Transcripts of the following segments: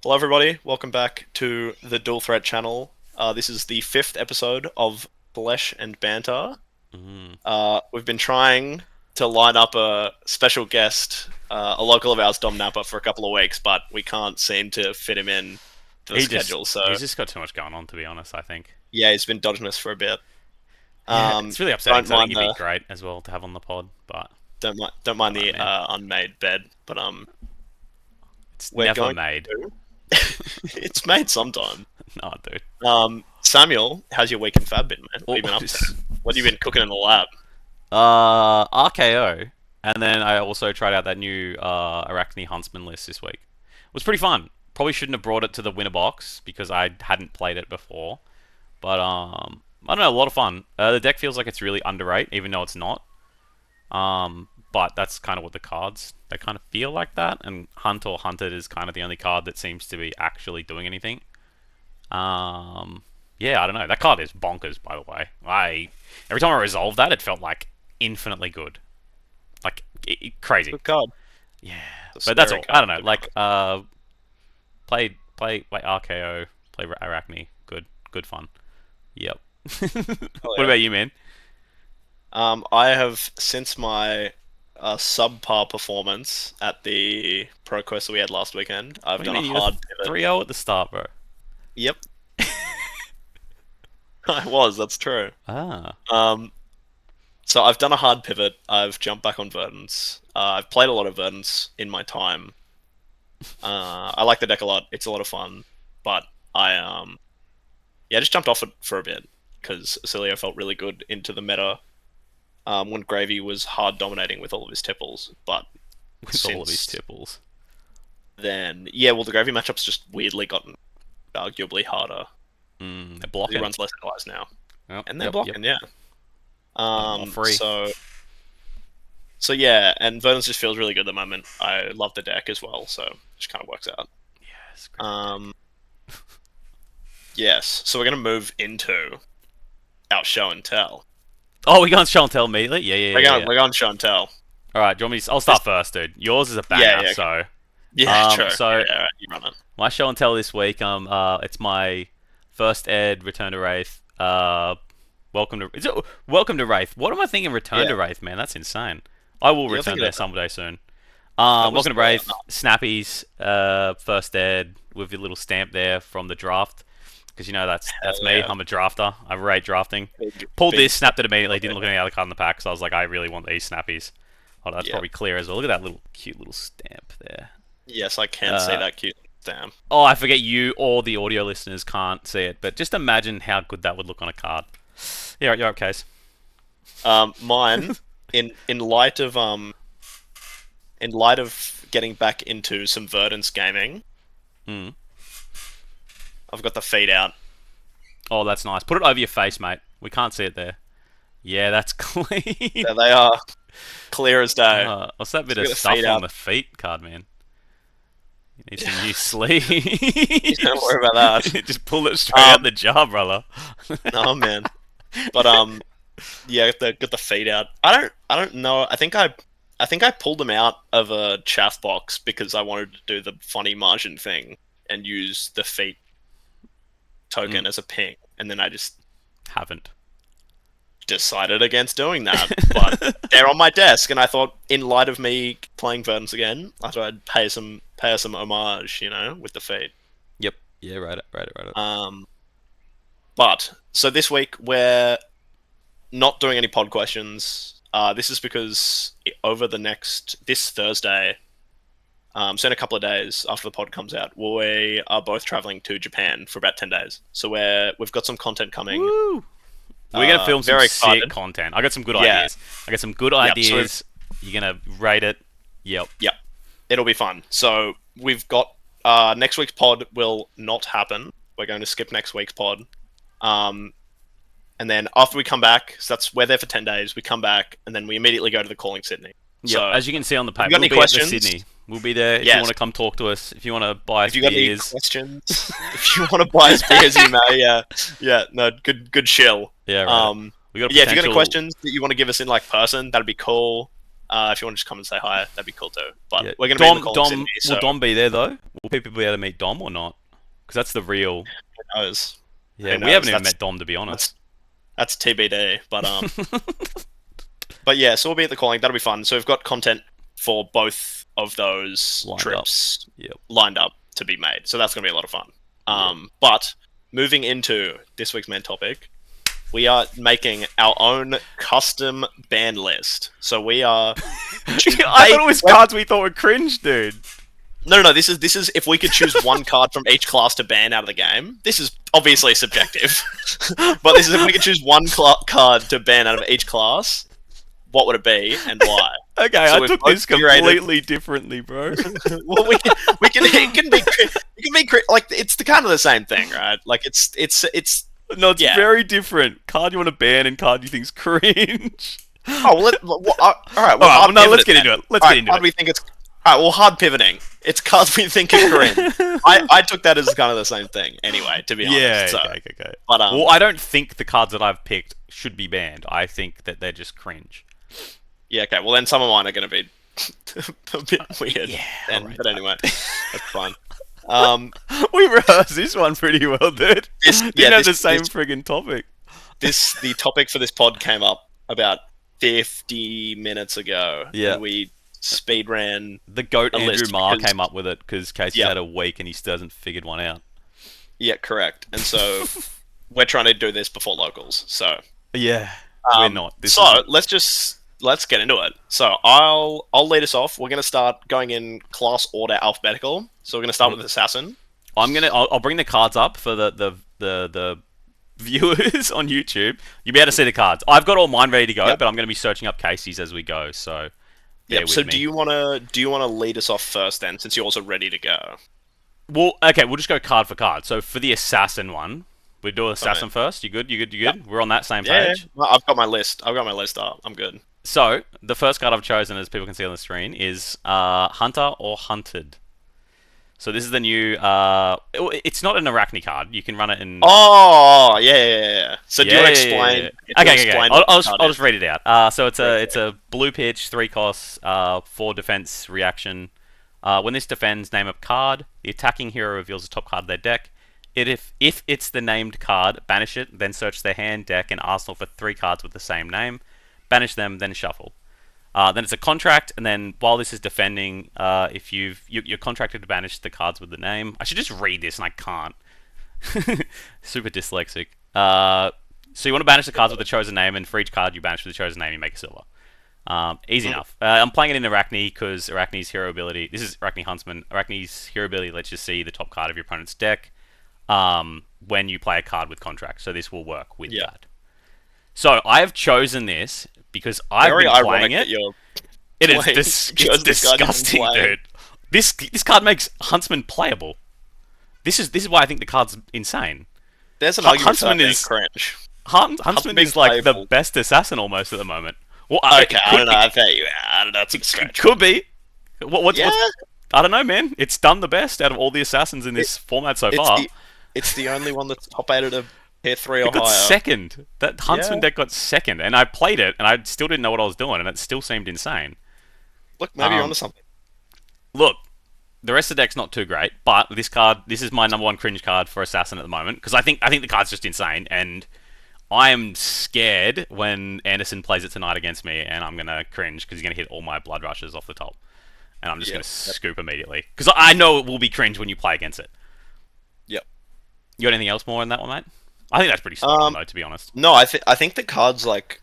Hello, everybody. Welcome back to the Dual Threat channel. This is the fifth episode of Flesh and Banter. Mm. We've been trying to line up a special guest, a local of ours, Dom Napa, for a couple of weeks, but we can't seem to fit him in to the schedule. So He's just got too much going on, to be honest, I think. yeah, he's been dodging us for a bit. Yeah, it's really upsetting Don't because I think mind he'd the be great as well to have on the pod, but don't mind the man. unmade bed, but It's we're never going made. to. It's made sometime. Nah, dude. Samuel, how's your week in Fab been, man? What have you been up to? What have you been cooking in the lab? RKO, and then I also tried out that new Arachne Huntsman list this week. It was pretty fun. Probably shouldn't have brought it to the winner box because I hadn't played it before, but I don't know, a lot of fun. The deck feels like it's really underrated, even though it's not. But that's kind of what the cards, they kind of feel like that, and Hunt or Hunted is kind of the only card that seems to be actually doing anything. Yeah, I don't know. That card is bonkers, by the way. Every time I resolved that, it felt like infinitely good, like crazy. Good card. Yeah, It's a but that's scary all. I don't card. know. Like, play like RKO, play Arachne. Good fun. Yep. Oh, What yeah. about you, man? I have, since my subpar performance at the Pro Quest that we had last weekend, I've What do you done mean? a You got hard pivot. 3-0 at the start, bro. Yep, I was. That's true. Ah. Um, so I've done a hard pivot. I've jumped back on Verdants. I've played a lot of Verdants in my time. I like the deck a lot. It's a lot of fun, but I just jumped off it for a bit because Acilio felt really good into the meta when Gravy was hard dominating with all of his tipples, but With all of his since tipples. then, yeah, well, the Gravy matchup's just weirdly gotten arguably harder. They're He blocking. runs less allies now, Yep, and they're yep, yep. blocking, yeah. More free. So yeah, and Verdance just feels really good at the moment. I love the deck as well, so it just kind of works out. Yes, great. Um, yes, so we're gonna move into our show and tell. Oh, we going show and tell immediately? Yeah, yeah, We're yeah, going, yeah. we're going show and tell. All right, do you want me to, I'll start first, dude. Yours is a banger, Yeah, yeah, so Yeah, sure. so Yeah, right, you run it. my show and tell this week, it's my first ed Return to Wraith. Welcome to Wraith? What am I thinking? Return Yeah. to Wraith, man. That's insane. I will You're return thinking there of someday soon. That was Welcome to Wraith, Snappies, first ed with your little stamp there from the draft, because you know that's me. yeah. I'm a drafter. I rate drafting. big, Pulled big- this, snapped it immediately. Didn't look at any other card in the pack, so I was like, I really want these Snappies. Oh, that's Yeah. probably clear as well. Look at that little cute little stamp there. Yes, I can see that cute stamp. Oh, I forget you or the audio listeners can't see it, but just imagine how good that would look on a card. Yeah, you're up, Case. Mine, in light of getting back into some Verdance gaming, Mm. I've got the feed out. Oh, that's nice. Put it over your face, mate. We can't see it there. Yeah, that's clean. There they are, clear as day. What's that bit Look of at the stuff feet on out. the feet, card man? You need some new sleeves. Don't worry about that. Just pull it straight out the jar, brother. Oh man, but yeah, got the feed out. I don't know. I think I pulled them out of a chaff box because I wanted to do the funny margin thing and use the feet token as a ping, and then I just Haven't. decided against doing that. But they're on my desk, and I thought, in light of me playing Verdance again, I thought I'd pay some homage, with the feet. Yep. Yeah, right. But so this week we're not doing any pod questions. This is because over this Thursday, so in a couple of days after the pod comes out, we are both traveling to Japan for about 10 days. So we've got some content coming. Woo! We're gonna film some very sick excited. content. I got some good Yeah. ideas. I got some good so ideas. You're gonna rate it. Yep. Yep, it'll be fun. So we've got next week's pod will not happen. We're going to skip next week's pod. And then after we come back, so we're there for 10 days. We come back, and then we immediately go to the Calling Sydney. Yep. So As you can see on the you paper, got we'll any be at the questions? Sydney. We'll be there if Yes. you want to come talk to us. If you want to buy us if you got any beers. questions, if you want to buy us beers, you may. Yeah, no, good chill. Yeah, right. We got a Yeah, if you got any potential- questions that you want to give us in like person, that'd be cool. If you want to just come and say hi, that'd be cool too. But Yeah. we're going to be in the calling Sydney, Will so Dom be there though? Will people be able to meet Dom or not? Because that's the real. who knows? Yeah, Who we haven't knows? even met Dom to be honest. That's TBD. But yeah, so we'll be at the calling. That'll be fun. So we've got content for both of those Lined trips Yep. lined up to be made. So that's going to be a lot of fun. Yep. But moving into this week's main topic, we are making our own custom ban list. So we are. I thought it was cards we thought were cringe, dude. No. This is if we could choose one card from each class to ban out of the game. This is obviously subjective, but this is if we could choose one card to ban out of each class. What would it be and why? Okay, So I we've took both this completely differently, bro. Well, we can it can be like it's the kind of the same thing, right? Like it's No, it's yeah. very different. Card you want to ban and card you think's cringe. Oh, all right. All right, no, let's get into it. Let's get into it. We think it's all right. Well, hard pivoting. It's cards we think are cringe. I took that as kind of the same thing, anyway. To be honest. Yeah. So, Okay. But well, I don't think the cards that I've picked should be banned. I think that they're just cringe. yeah. Okay. Well, then some of mine are going to be a bit weird. Yeah. Right. But anyway, that's fine. We rehearsed this one pretty well, dude. Didn't have the same friggin' topic. The topic for this pod came up about 50 minutes ago. Yeah. And we speed ran. The goat a Andrew list Marr because- came up with it because Casey's had a week and he still hasn't figured one out. Yeah, correct. And so we're trying to do this before locals. So Yeah, we're not. Let's get into it. So I'll lead us off. We're going to start going in class order alphabetical. So we're going to start with assassin. I'll bring the cards up for the viewers on YouTube. You'll be able to see the cards. I've got all mine ready to go, but I'm going to be searching up Casey's as we go. So yeah. So do you want to lead us off first then, since yours are ready to go? Well, okay, we'll just go card for card. So for the assassin one, we do assassin first. You good? Yep. We're on that same Yeah, page. well, I've got my list up. I'm good. So the first card I've chosen, as people can see on the screen, is Hunter or Hunted. So this is the new. It's not an Arachne card. You can run it in. Oh, yeah. So do you want to explain? Okay. I'll just read it out. So it's a blue pitch, 3 costs, 4 defense reaction. When this defends, name a card. The attacking hero reveals the top card of their deck. If it's the named card, banish it. Then search their hand, deck, and arsenal for 3 cards with the same name. Banish them, then shuffle. Then it's a contract, and then while this is defending, if you're contracted to banish the cards with the name. I should just read this, and I can't. Super dyslexic. So you want to banish the cards with the chosen name, and for each card you banish with the chosen name, you make a silver. Easy enough. I'm playing it in Arachne because Arachne's hero ability. This is Arachne Huntsman. Arachne's hero ability lets you see the top card of your opponent's deck when you play a card with contract. So this will work with that. So I have chosen this because I've been playing it. It is disgusting, dude. This card makes Huntsman playable. This is why I think the card's insane. There's an argument for that being cringe. Huntsman is like the best assassin almost at the moment. Well, okay, I don't know. I don't know. It's a stretch. Could be. What's I don't know, man. It's done the best out of all the assassins in this format so far. It's the only one that's top 8 at a tier 3 or higher. It got second. That Huntsman deck got second, and I played it, and I still didn't know what I was doing, and it still seemed insane. Look, maybe you're onto something. Look, the rest of the deck's not too great, but this is my number 1 cringe card for assassin at the moment because I think the card's just insane, and I am scared when Anderson plays it tonight against me, and I'm gonna cringe because he's gonna hit all my blood rushes off the top, and I'm just gonna scoop immediately because I know it will be cringe when you play against it. Yep. You got anything else more in that one, mate? I think that's pretty spot on, though, to be honest. No, I think the card's like,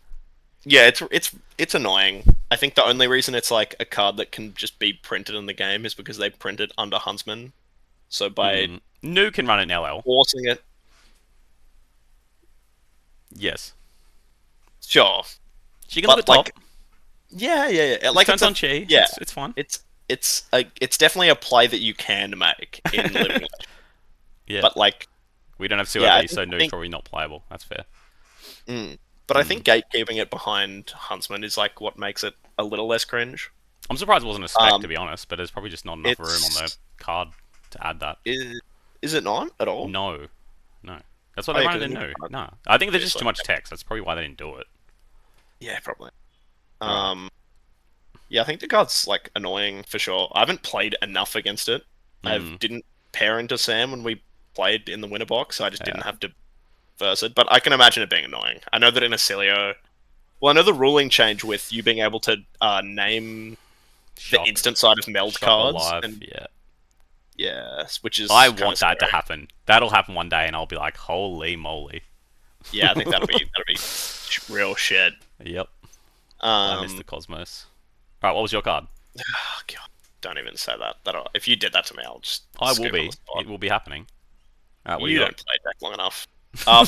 yeah, it's annoying. I think the only reason it's like a card that can just be printed in the game is because they print it under Huntsman. So by Nu can run it in LL. Forcing it. Yes. Sure. She can look at the top. Yeah. Like turns on Chi. Yeah, it's fine. It's definitely a play that you can make in Living Legend. Yeah. But like, we don't have COD, so Nu's probably not playable. That's fair. But I think gatekeeping it behind Huntsman is like what makes it a little less cringe. I'm surprised it wasn't a spec, to be honest, but there's probably just not enough room on the card to add that. Is it not at all? No. That's what they wanted to know. No. I think there's just too much text. That's probably why they didn't do it. Yeah, probably. Yeah, I think the card's like annoying for sure. I haven't played enough against it. I Mm, didn't pair into Sam when we played in the winner box, so I just didn't yeah. have to verse it. But I can imagine it being annoying. I know that in Acilio, well, I know the ruling change with you being able to name the Shock. instant side of meld Shock or cards, live. and Yeah. yeah, which I is kind want of that to scary. happen. That'll happen one day, and I'll be like, holy moly. Yeah, I think that'll be real shit. Yep. I miss the Um, Cosmos. Alright, what was your card? oh god, don't even say that. If you did that to me, I'll just I will scoop on the be. spot. It will be happening. Alright, what do You you got? don't play deck long enough.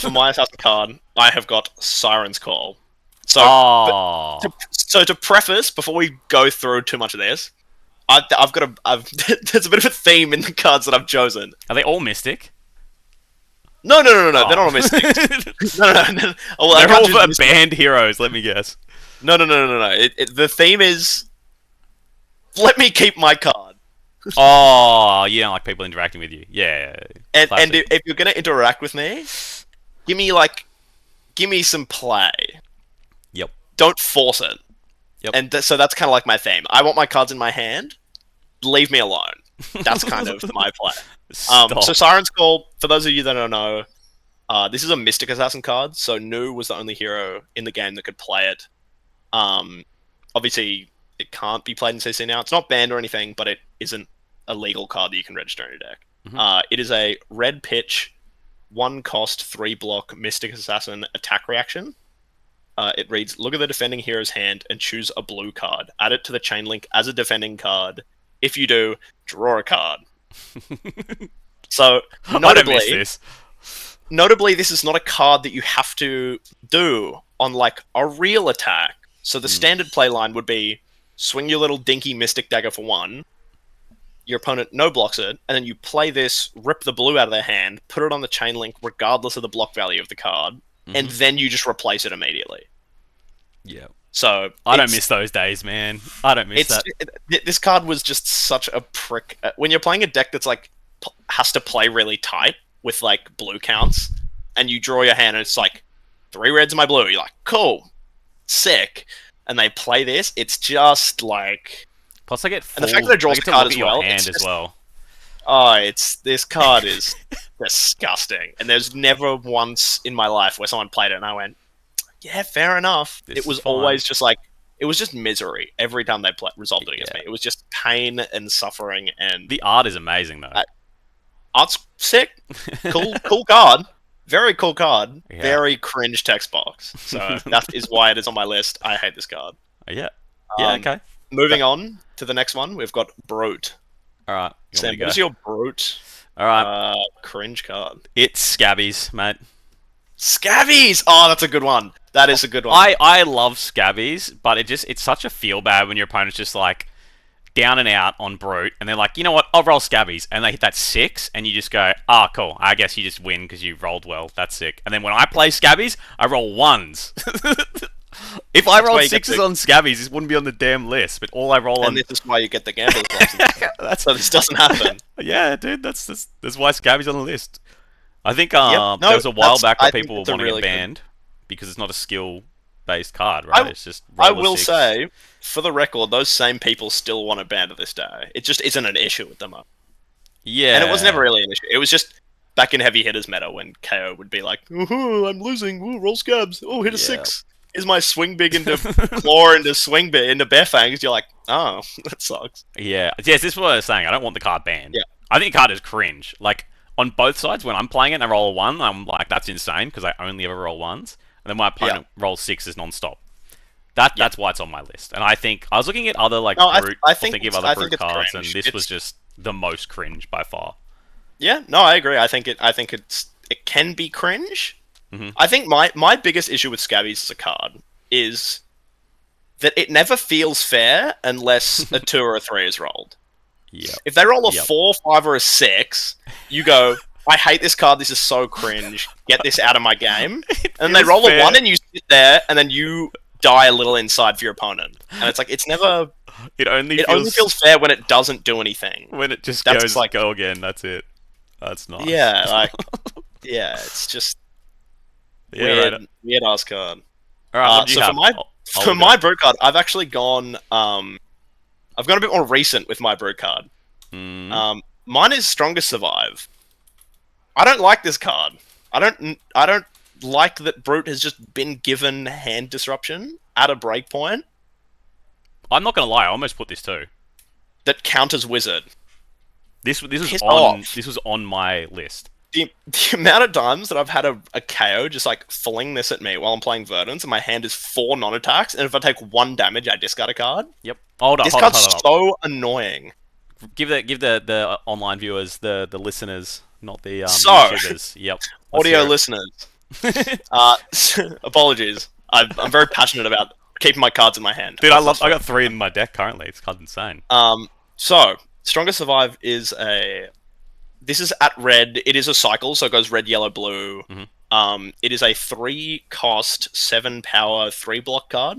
For my assassin card, I have got Siren's Call. So, but Oh. to preface, before we go through too much of this, I've got there's a bit of a theme in the cards that I've chosen. Are they all Mystic? No, they're Oh. not all mystics. No. Oh, well, I They're can't all choose mystic. banned heroes, let me guess. No. The theme is let me keep my card. Oh, you don't like people interacting with you. Yeah. And Classic. if you're gonna interact with me, give me give me some play. Yep. Don't force it. Yep. And so that's kind of like my theme. I want my cards in my hand. Leave me alone. That's kind of my play. So Stop. Siren's Call, for those of you that don't know, this is a Mystic Assassin card. So Nu was the only hero in the game that could play it. Obviously, it can't be played in CC now. It's not banned or anything, but it isn't a legal card that you can register in your deck. It is a red pitch, 1 cost, 3 block Mystic Assassin attack reaction. It reads: look at the defending hero's hand and choose a blue card. Add it to the chain link as a defending card. If you do, draw a card. So I don't miss this. notably, this is not a card that you have to do on like a real attack. So the standard play line would be swing your little dinky Mystic Dagger for 1. Your opponent no blocks it, and then you play this, rip the blue out of their hand, put it on the chain link regardless of the block value of the card, and then you just replace it immediately. Yeah. So I don't miss those days, man. I don't miss that. this card was just such a prick. When you're playing a deck that's like has to play really tight with like blue counts, and you draw your hand and it's like 3 reds in my blue. You're like, cool, sick, and they play this. It's just like, Plus, I get and the fact that it draws I a get to card look as at your well. hand as well. Oh, this card is disgusting. And there's never once in my life where someone played it and I went, yeah, fair enough. This It was is fine. always just like, it was just misery every time they resolved it against Yeah. me. It was just pain and suffering, and The art is amazing, though. art's sick. Cool card. Very cool card. Yeah. Very cringe text box. So that is why it is on my list. I hate this card. Yeah. Yeah. Okay. Moving on to the next one, we've got Brute. All right. You want me Sam, to go? what is your Brute All right. cringe card? It's Scabbies, mate. Scabbies! Oh, that's a good one. That is a good one. I love Scabbies, but it's such a feel bad when your opponent's just like down and out on Brute, and they're like, you know what, I'll roll Scabbies, and they hit that 6, and you just go, ah, cool, I guess you just win because you rolled well, that's sick. And then when I play Scabbies, I roll 1s. If I rolled 6s on Scabbies, this wouldn't be on the damn list, but all I roll and on... this is why you get the gambler's license. So this doesn't happen. Yeah, dude, that's why Scabbies on the list. I think No, there was a while back where I think people were it's a wanting really it good- banned because it's not a skill-based card, right? It's just I roll a will 6. say, for the record, those same people still want it banned to this day. It just isn't an issue with them. Yeah. And it was never really an issue. It was just back in heavy hitters meta when KO would be like, "Ooh, I'm losing. Ooh, roll scabs. Oh, hit a Yeah. 6. Is my swing big into claw into swing big into bare fangs?" You're like, oh, that sucks. Yeah. Yes, this is what I was saying. I don't want the card banned. Yeah. I think the card is cringe. Like, on both sides, when I'm playing it and I roll a 1, I'm like, that's insane because I only ever roll 1s. And then my opponent rolls 6s non-stop. That's why it's on my list. And I think... I was looking at other, like, No, Brute... I think thinking of it's- other I Brute think it's cards, cringe. and this was just the most cringe by far. Yeah, no, I agree. I think it can be cringe. I think my biggest issue with Scabbies as a card is that it never feels fair unless a 2 or a 3 is rolled. Yeah. If they roll a Yep. 4, 5, or a 6, you go, I hate this card, this is so cringe, get this out of my game. And they feels roll fair. a 1 and you sit there, and then you die a little inside for your opponent. And it's like, it's never... It only It feels fair when it doesn't do anything. when it just That's goes like- go again. That's it. That's nice. Yeah, like... yeah, it's just Yeah, right. weird ass card. All right, what do you so have? for my I'll for go. my Brute card, I've actually gone I've gone a bit more recent with my Brute card. Mm. Mine is Strongest Survive. I don't like this card. I don't like that Brute has just been given hand disruption at a breakpoint I'm not gonna lie, I almost put this too. that counters Wizard. Piss off. this was on my list. The amount of times that I've had a KO just like fling this at me while I'm playing Verdance and my hand is 4 non-attacks, and if I take 1 damage, I discard a card. Yep. Hold up, This hold up, card's hold up. so annoying. Give the online viewers, the listeners, not the So, YouTubers. Yep. Let's audio hear it. listeners, apologies. I'm very passionate about keeping my cards in my hand. Dude, I got 3 in my deck currently. It's kind of insane. So Strongest Survive is this is at red. It is a cycle, so it goes red, yellow, blue. It is a 3 cost, 7 power, 3 block card.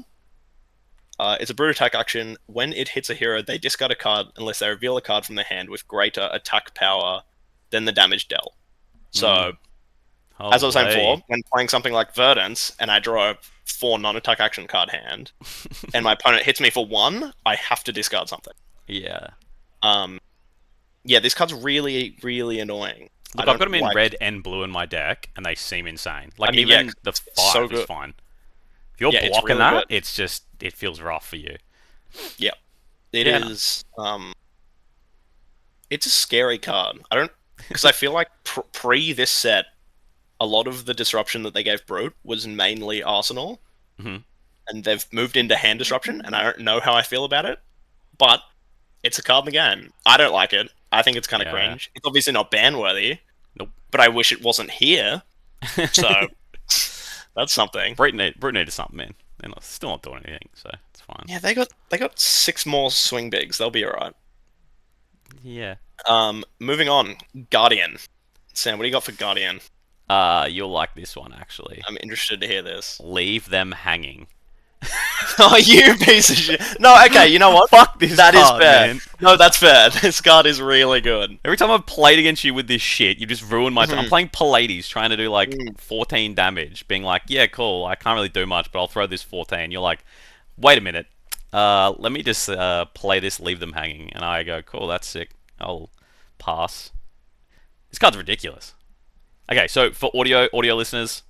It's a brute attack action. When it hits a hero, they discard a card unless they reveal a card from their hand with greater attack power than the damage dealt. So, as I was saying before, when playing something like Verdance and I draw a 4 non-attack action card hand, and my opponent hits me for 1, I have to discard something. Yeah. Yeah, this card's really, really annoying. Look, I've got them in red and blue in my deck, and they seem insane. Like, I mean, even yeah, the it's 5 so is good. fine. If you're Yeah, it's blocking really that, good. it's just, it feels rough for you. Yeah. It Yeah. is. It's a scary card. I don't. Because I feel like pre this set, a lot of the disruption that they gave Brute was mainly Arsenal. Mhm. And they've moved into hand disruption, and I don't know how I feel about it. But it's a card in the game. I don't like it. I think it's kind of Yeah. cringe. It's obviously not ban worthy. Nope. But I wish it wasn't here. So that's something. Brute needed something, man. They're still not doing anything, so it's fine. Yeah, they got 6 more swing bigs. They'll be alright. Yeah. Moving on. Guardian. Sam, what do you got for Guardian? You'll like this one, actually. I'm interested to hear this. Leave them hanging. Oh, you piece of shit. No, okay, you know what? Fuck this That is card, fair. man. No, that's fair. This card is really good. Every time I've played against you with this shit, you just ruined my time. I'm playing Pallades, trying to do like 14 damage, being like, yeah, cool, I can't really do much, but I'll throw this 14. You're like, wait a minute. Let me just play this, leave them hanging. And I go, cool, that's sick. I'll pass. This card's ridiculous. Okay, so for audio listeners,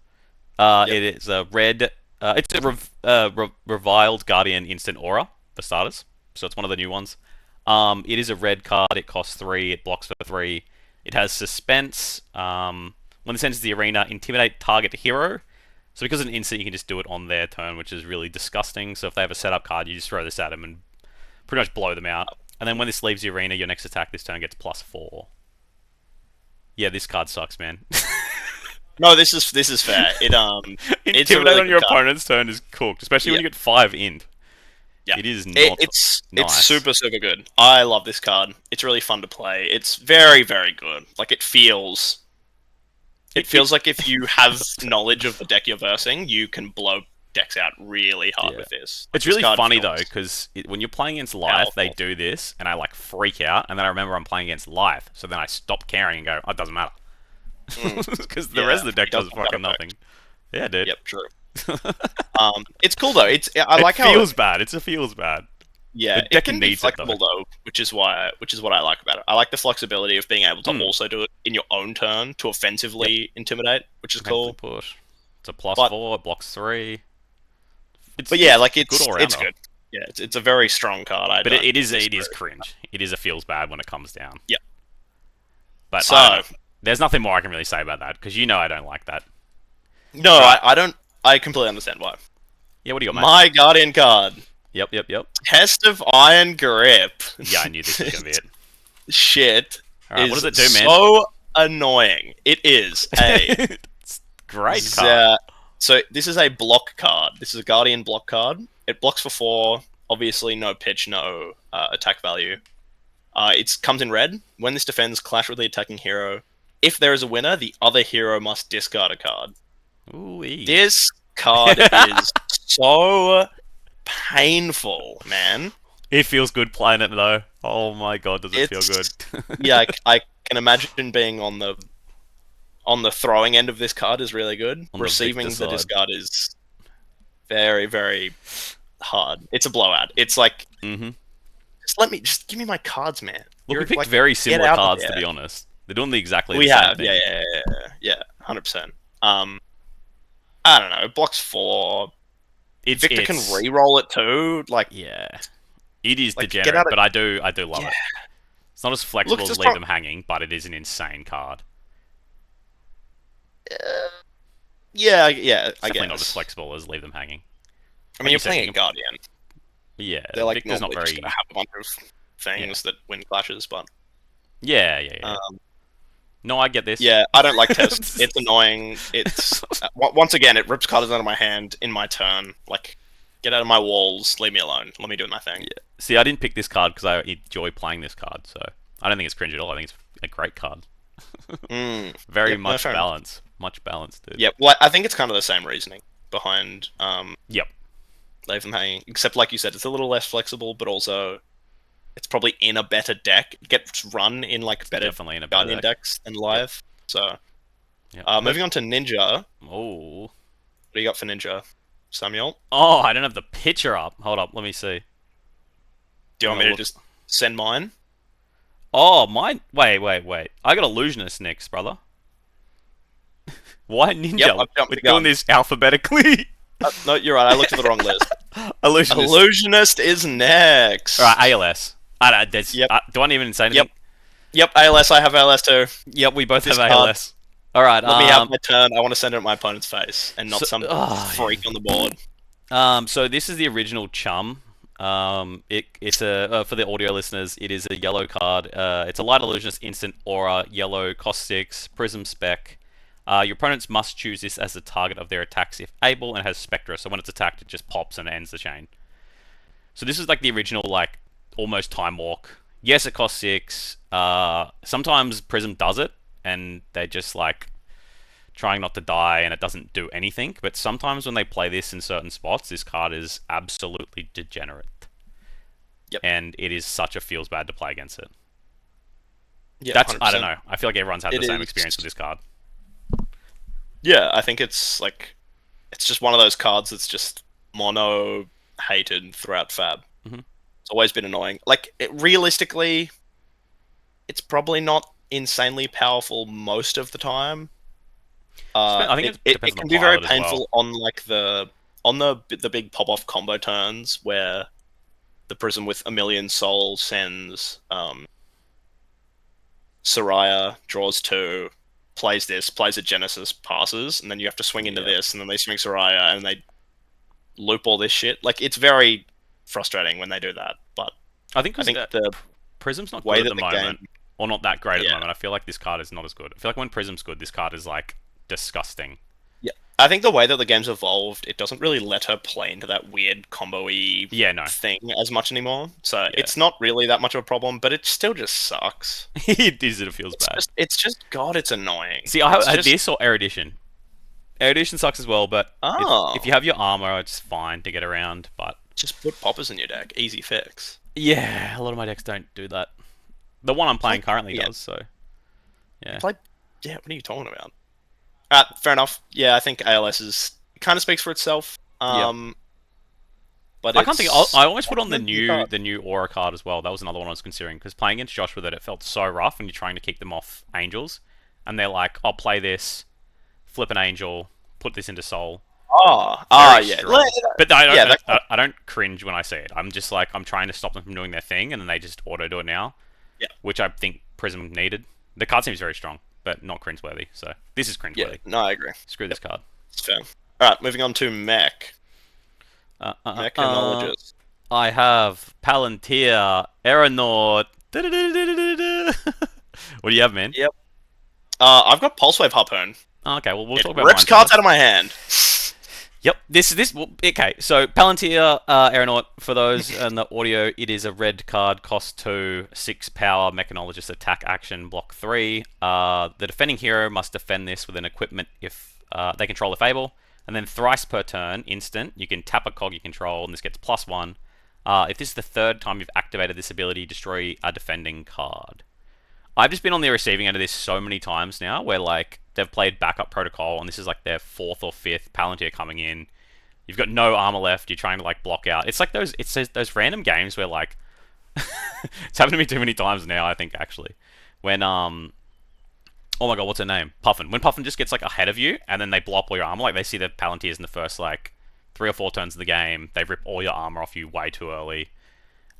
it is a red. It's a reviled Guardian instant aura for starters, so it's one of the new ones. It is a red card. It costs 3. It blocks for 3. It has suspense. When it enters the arena, intimidate target hero. So because it's an instant, you can just do it on their turn, which is really disgusting. So if they have a setup card, you just throw this at them and pretty much blow them out. And then when this leaves the arena, your next attack this turn gets +4. Yeah, this card sucks, man. No, this is fair. It's a Intimidate really on your good card. opponent's turn is cooked, especially when you get 5 int. Yeah. It is not It's nice. super, super good. I love this card. It's really fun to play. It's very, very good. Like, it feels like if you have knowledge of the deck you're versing, you can blow decks out really hard with this. Like, It's really this card funny feels though, because when you're playing against Life, they powerful. do this, and I like freak out, and then I remember I'm playing against Life, so then I stop caring and go, oh, it doesn't matter. Because the rest of the deck does fucking nothing. Yeah, dude. Yep, true. It's cool though. I like it how feels bad. It feels bad. yeah, the it deck can be needs it, flexible though, which is what I like about it. I like the flexibility of being able to also do it in your own turn to offensively intimidate, which is cool. Push. It's a +4. It blocks 3. But yeah, like good all-rounder. it's good. Yeah, it's a very strong card. But it is cringe. It is a feels bad when it comes down. Yep. But So there's nothing more I can really say about that because you know I don't like that. no, I don't. I completely understand why. Yeah, what do you got, mate? My Guardian card, Yep. Test of Iron Grip. Yeah, I knew this was gonna be it. Shit. All right, what does it do, man? So annoying. It is a It's great card. So this is a block card. This is a Guardian block card. It blocks for 4. Obviously, no pitch, no attack value. It comes in red. When this defends, clash with the attacking hero. If there is a winner, the other hero must discard a card. Ooh-wee. This card is so painful, man. It feels good playing it though. Oh my god, does it feel It's- good? Yeah, I can imagine being on the throwing end of this card is really good. On the Receiving victor the side. discard is very, very hard. It's a blowout. It's like Mm-hmm. just give me my cards, man. Look, we You're picked like, very get similar out of cards, to there. be honest. They're doing exactly the We same have, thing. yeah, 100%. I don't know. It blocks 4. Victor can It's re-roll it too. yeah. It is Get out degenerate, of but I do love yeah. it. It's not as Look, flexible as just Leave from Them Hanging, but it is an insane card. uh, yeah, It's I definitely not as guess. flexible as Leave Them Hanging. I mean, Like you you're said, playing you a can. Guardian. Yeah, They're like Victor's not normally just gonna very. have a bunch of Yeah. things that win clashes, but Yeah. um, No, I get this. yeah, I don't like test. It's annoying. It's once again, it rips cards out of my hand in my turn. Like, get out of my walls. Leave me alone. Let me do my thing. Yeah. See, I didn't pick this card because I enjoy playing this card, so I don't think it's cringe at all. I think it's a great card. Very Yep, no, much fair enough. balance. Much balance, dude. Yep. Well, I think it's kind of the same reasoning behind Yep. Leave them hanging, except like you said, it's a little less flexible, but also it's probably in a better deck. It gets run in like better Definitely in a better Guardian deck. decks than Yep. live. So, Yep. moving on to Ninja. What Oh. do you got for Ninja, Samuel? Oh, I don't have the picture up. Hold up, let me see. Do you I'm want me gonna to look. just send mine? Oh, mine. Wait. I got illusionist next, brother. Why Yep, ninja? I've jumped We're the doing gun. this alphabetically. No, you're right. I looked at the wrong list. illusionist. Illusionist is next. All right, ALS. I don't, Yep. do I even say Yep. anything? Yep. ALS. I have ALS too. Yep, we both This have card. ALS. All right. Let me have my turn. I want to send it at my opponent's face and not So, some yeah. freak on the board. So this is the original Chum. It's a for the audio listeners. It is a yellow card. It's a light illusionist instant aura yellow cost 6 prism spec. Your opponents must choose this as the target of their attacks if able, and has Spectra. So when it's attacked, it just pops and ends the chain. So this is like the original, like almost time walk. Yes, it costs 6. Sometimes Prism does it, and they just like trying not to die, and it doesn't do anything. But sometimes when they play this in certain spots, this card is absolutely degenerate, Yep. and it is such a feels bad to play against it. Yeah. That's 100%. I don't know. I feel like everyone's had the It same is. experience with this card. Yeah, I think it's like it's just one of those cards that's just mono hated throughout Fab. Mhm. It's always been annoying. Like realistically, it's probably not insanely powerful most of the time. I think It, it it, depends it on can the be very pilot as well. painful on like the big pop off combo turns where the Prism with a million souls sends Soraya, draws 2, plays this, plays a Genesis, passes, and then you have to swing into Yeah. this, and then they swing Soraya, and they loop all this shit. Like, it's very frustrating when they do that, but I think I think that the Prism's not way good at that the the moment, game. or not that great at the Yeah. moment. I feel like this card is not as good. I feel like when Prism's good, this card is like disgusting. Yeah. I think the way that the game's evolved, it doesn't really let her play into that weird combo-y Yeah, no, thing as much anymore. So yeah, it's not really that much of a problem, but it still just sucks. it is. It feels bad. God, it's annoying. See, I It's had just this or Erudition. Erudition sucks as well, but if oh, you have your armor, it's fine to get around. But just put poppers in your deck. Easy fix. yeah, a lot of my decks don't do that. The one I'm playing currently Yeah. does. So yeah, Play. Yeah. What are you talking about? Fair enough. Yeah, I think ALS is kind of speaks for itself. yeah. But I can't think. it's I almost put on a good card. the new Aura card as well. That was another one I was considering because playing against Josh with it, it felt so rough when you're trying to keep them off angels, and they're like, "I'll play this, flip an angel, put this into soul." Very Yeah. strong. But Yeah, that, I don't cringe when I see it. I'm just like I'm trying to stop them from doing their thing, and then they just auto do it now. yeah, Which I think Prism needed. The card seems very strong, but not cringeworthy. So this is yeah. cringeworthy. No, I agree. Screw this card. It's fair. All right, moving on to mech. Mechanologist. I have Palantir, Aeronaut. What do you have, man? Yep. I've got Pulse Wave Harpoon. Okay, well we'll It talk about rips mine cards first. out of my hand. Yep, okay, so Palantir, Aeronaut, for those in the audio, it is a red card, cost 2, 6 power, Mechanologist attack action, block 3. The defending hero must defend this with an equipment if they control if able, and then thrice per turn, instant, you can tap a cog you control, and this gets +1. If this is the third time you've activated this ability, destroy a defending card. I've just been on the receiving end of this so many times now, where like they've played backup protocol, and this is like their 4th or 5th Palantir coming in. You've got no armor left. You're trying to like block out. It's like those random games where like It's happened to me too many times now, I think, actually. When, oh my god, what's her name? Puffin. When Puffin just gets, like, ahead of you, and then they blow up all your armor, like, they see the Palantirs in the first, like, 3 or 4 turns of the game, they rip all your armor off you way too early,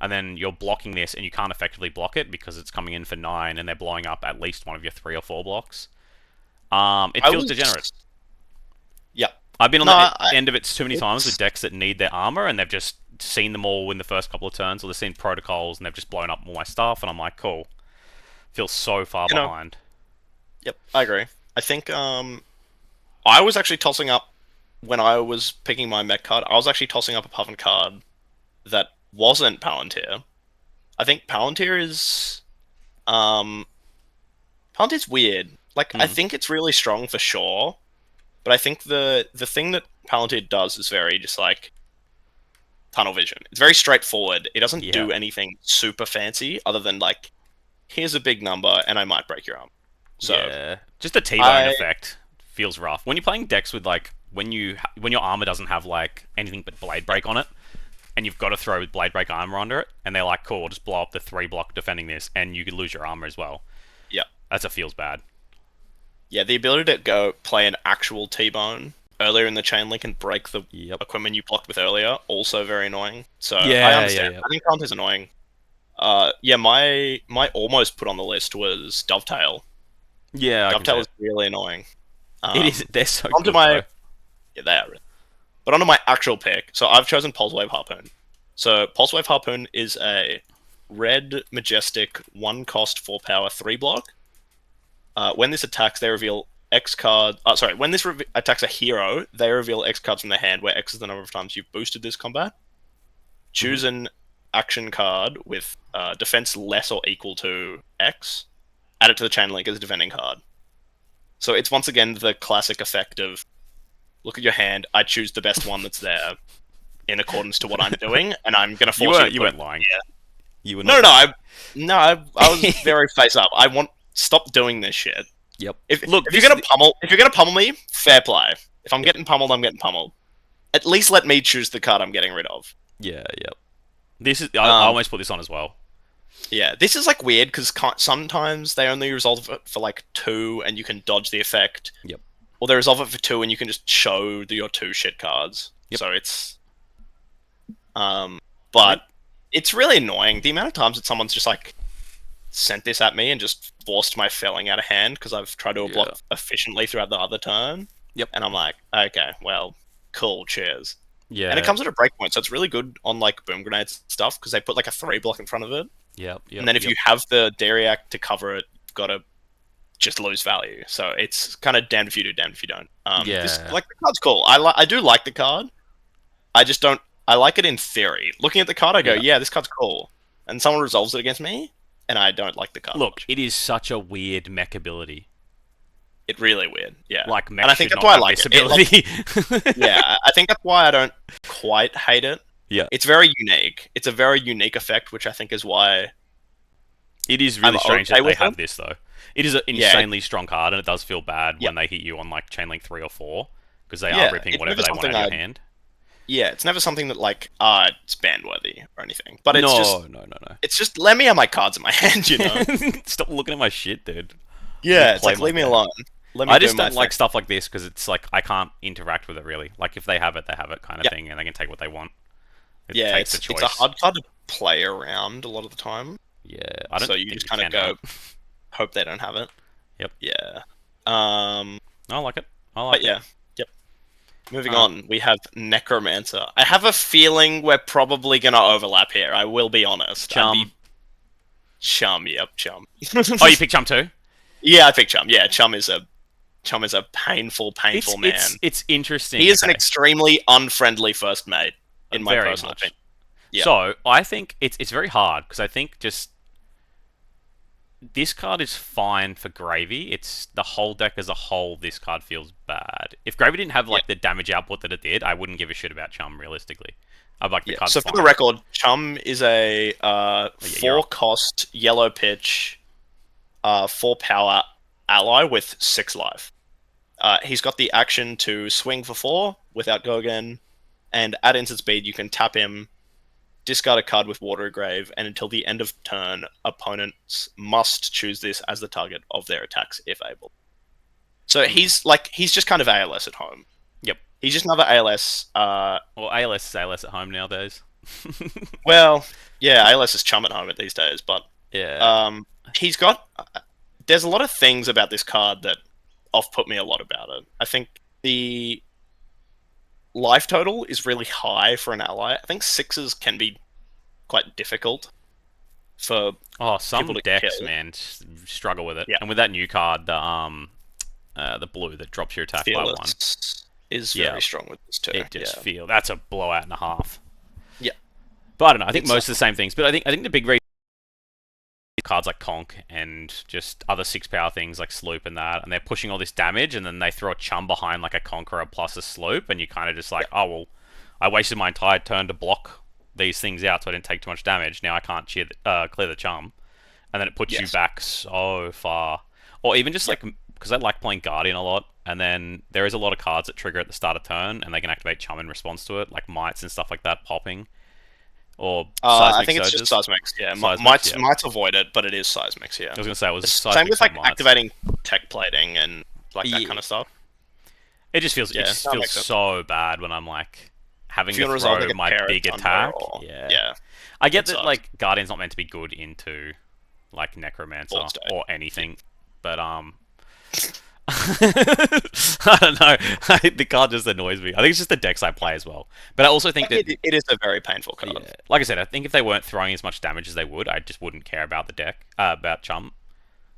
and then you're blocking this, and you can't effectively block it because it's coming in for 9, and they're blowing up at least one of your 3 or 4 blocks. It I feels was, degenerate. yeah. I've been on No, the end of it too many times with it's decks that need their armor, and they've just seen them all in the first couple of turns, or they've seen protocols, and they've just blown up all my stuff, and I'm like, cool. Feels so far you know, behind. yep, I agree. I think I was actually tossing up when I was picking my mech card. I was actually tossing up a Puffin card that wasn't Palantir. I think Palantir is um Palantir's weird. Like I Mm. think it's really strong for sure, but I think the thing that Palantir does is very just like tunnel vision. It's very straightforward. It doesn't Yeah. do anything super fancy other than like here's a big number and I might break your arm. So Yeah. Just the T-bone I effect feels rough. When you're playing decks with like when your armor doesn't have like anything but blade yeah, break on it, and you've got to throw blade break armor under it, and they're like, cool, we'll just blow up the 3 block defending this, and you could lose your armor as well. yeah. That's a feels bad. Yeah, the ability to go play an actual T-bone earlier in the chain link and break the Yep. equipment you blocked with earlier, also very annoying. So I Yeah, yeah, understand. yeah. I think Count is annoying. Yeah, my almost put on the list was Dovetail. Yeah, I can see Dovetail is it. really annoying. It is. They're so Onto good my though. yeah, they are. But onto my actual pick. So I've chosen Pulse Wave Harpoon. So Pulse Wave Harpoon is a red majestic 1 cost 4 power 3 block. When this attacks, they reveal X card. Sorry, when this attacks a hero, they reveal X cards from their hand, where X is the number of times you've boosted this combat. Hmm. Choose an action card with defense less or equal to X. Add it to the chain link as a defending card. So it's once again the classic effect of look at your hand. I choose the best one that's there in accordance to what I'm doing, and I'm going to You force you to weren't. You put it weren't lying. here. You were No, not no, lying. I was very face up. I want stop doing this shit. Yep. If Look, if you're this. gonna pummel, if you're gonna pummel me, fair play. If I'm Yep. getting pummeled, I'm getting pummeled. At least let me choose the card I'm getting rid of. Yeah. Yep. This is. I Um, almost put this on as well. yeah, this is like weird because sometimes they only resolve it for like 2, and you can dodge the effect, Yep. or they resolve it for 2, and you can just show your 2 shit cards. Yep. So it's um, I think. but it's really annoying the amount of times that someone's just like sent this at me and just forced my felling out of hand because I've tried to Yeah. block efficiently throughout the other turn. Yep. And I'm like, okay, well, cool, cheers. And it Yeah. comes at a breakpoint, so it's really good on like boom grenades and stuff because they put like a 3 block in front of it. Yep. And Yep. then if Yep. you have the Dariac to cover it, you've got to just lose value. So it's kind of damned if you do, damned if you don't. This Yeah. like the card's cool. I do like the card. I just don't. I like it in theory. Looking at the card, I go, Yeah. yeah, this card's cool. And someone resolves it against me, and I don't like the card Look, much. it is such a weird mech ability. It's really weird, yeah. Like And mech I think should that's not why I have like this it. Like, ability. yeah, I think that's why I don't quite hate it. Yeah. It's very unique. It's a very unique effect, which I think is why It is I'm really strange okay that they with it. have this though. It is an Yeah, insanely strong card, and it does feel bad yeah, when they hit you on like chain link 3 or 4 because they are yeah. ripping It's whatever never they want something out of I. your hand. Yeah, it's never something that like it's ban worthy or anything. But No, no, no, it's just let me have my cards in my hand, you know. no. Stop looking at my shit, dude. Let me Yeah, it's play like my leave me game. alone. Let me I do just my don't thing. like stuff like this because it's like I can't interact with it really. Like if they have it, they have it kind of Yeah, thing, and they can take what they want. It yeah. takes a It's a choice. hard card to play around a lot of the time. Yeah, I don't So you think just you kind of can go help. hope they don't have it. Yep, Yeah. Um. I like it. I But like it. yeah. Yep. Moving Uh, on, we have Necromancer. I have a feeling we're probably gonna overlap here. I will be honest. I'd Chum. be Chum. Yep, Chum. Oh, you picked Chum too? Yeah, I pick Chum. Yeah, Chum is a painful, It's painful man. it's interesting. He is an Okay, extremely unfriendly first mate, in my very personal much. opinion. Yeah, So I think it's very hard because I think just this card is fine for Gravy. It's the whole deck as a whole. This card feels bad. If Gravy didn't have yeah, like the damage output that it did, I wouldn't give a shit about Chum. Realistically, I'd like the yeah. card's So for the fine. record, Chum is a Oh, yeah, you're four up. cost yellow pitch, 4 power ally with 6 life. He's got the action to swing for 4 without go again, and at instant speed you can tap him discard a card with Water Grave, and until the end of turn, opponents must choose this as the target of their attacks if able. So he's just kind of ALS at home. Yep. He's just another ALS. Well, ALS is ALS at home nowadays. Well, yeah, ALS is chum at home at these days, but Yeah. he's got. There's a lot of things about this card that off-put me a lot about it. I think the life total is really high for an ally. I think sixes can be quite difficult for Oh, some people to decks, kill. man, struggle with it. Yeah, And with that new card, the blue that drops your attack by one, Fearless is yeah, very strong with this too. it just Yeah, feel that's a blowout and a half. yeah, But I don't know. I think it's most of the same things. But I think the big reason cards like Conk and just other 6 power things like Sloop and that, and they're pushing all this damage, and then they throw a chum behind like a Conqueror plus a Sloop, and you kind of just like, oh well, I wasted my entire turn to block these things out, so I didn't take too much damage. Now I can't clear the chum, and then it puts you back so far. Or even just like, because I like playing Guardian a lot, and then there is a lot of cards that trigger at the start of turn, and they can activate chum in response to it, like Mites and stuff like that popping. Or I Seismic think it's Surges. just Seismics. Yeah, Seismics, yeah. might avoid it, but it is Seismics. Yeah, I was gonna say it was same Seismics with like and Mites. activating tech plating and like that Yeah. kind of stuff. It just feels Yeah, that makes sense. so bad when I'm like having If you to want to resolve throw like a my Terra big Thunder attack. or, Yeah. I get it that sucks. like Guardian's not meant to be good into like Necromancer Board state. or anything, but I don't know. The card just annoys me. I think it's just the decks I play as well. But I also think that it is a very painful card. yeah, like I said, I think if they weren't throwing as much damage as they would, I just wouldn't care about the deck, about Chum.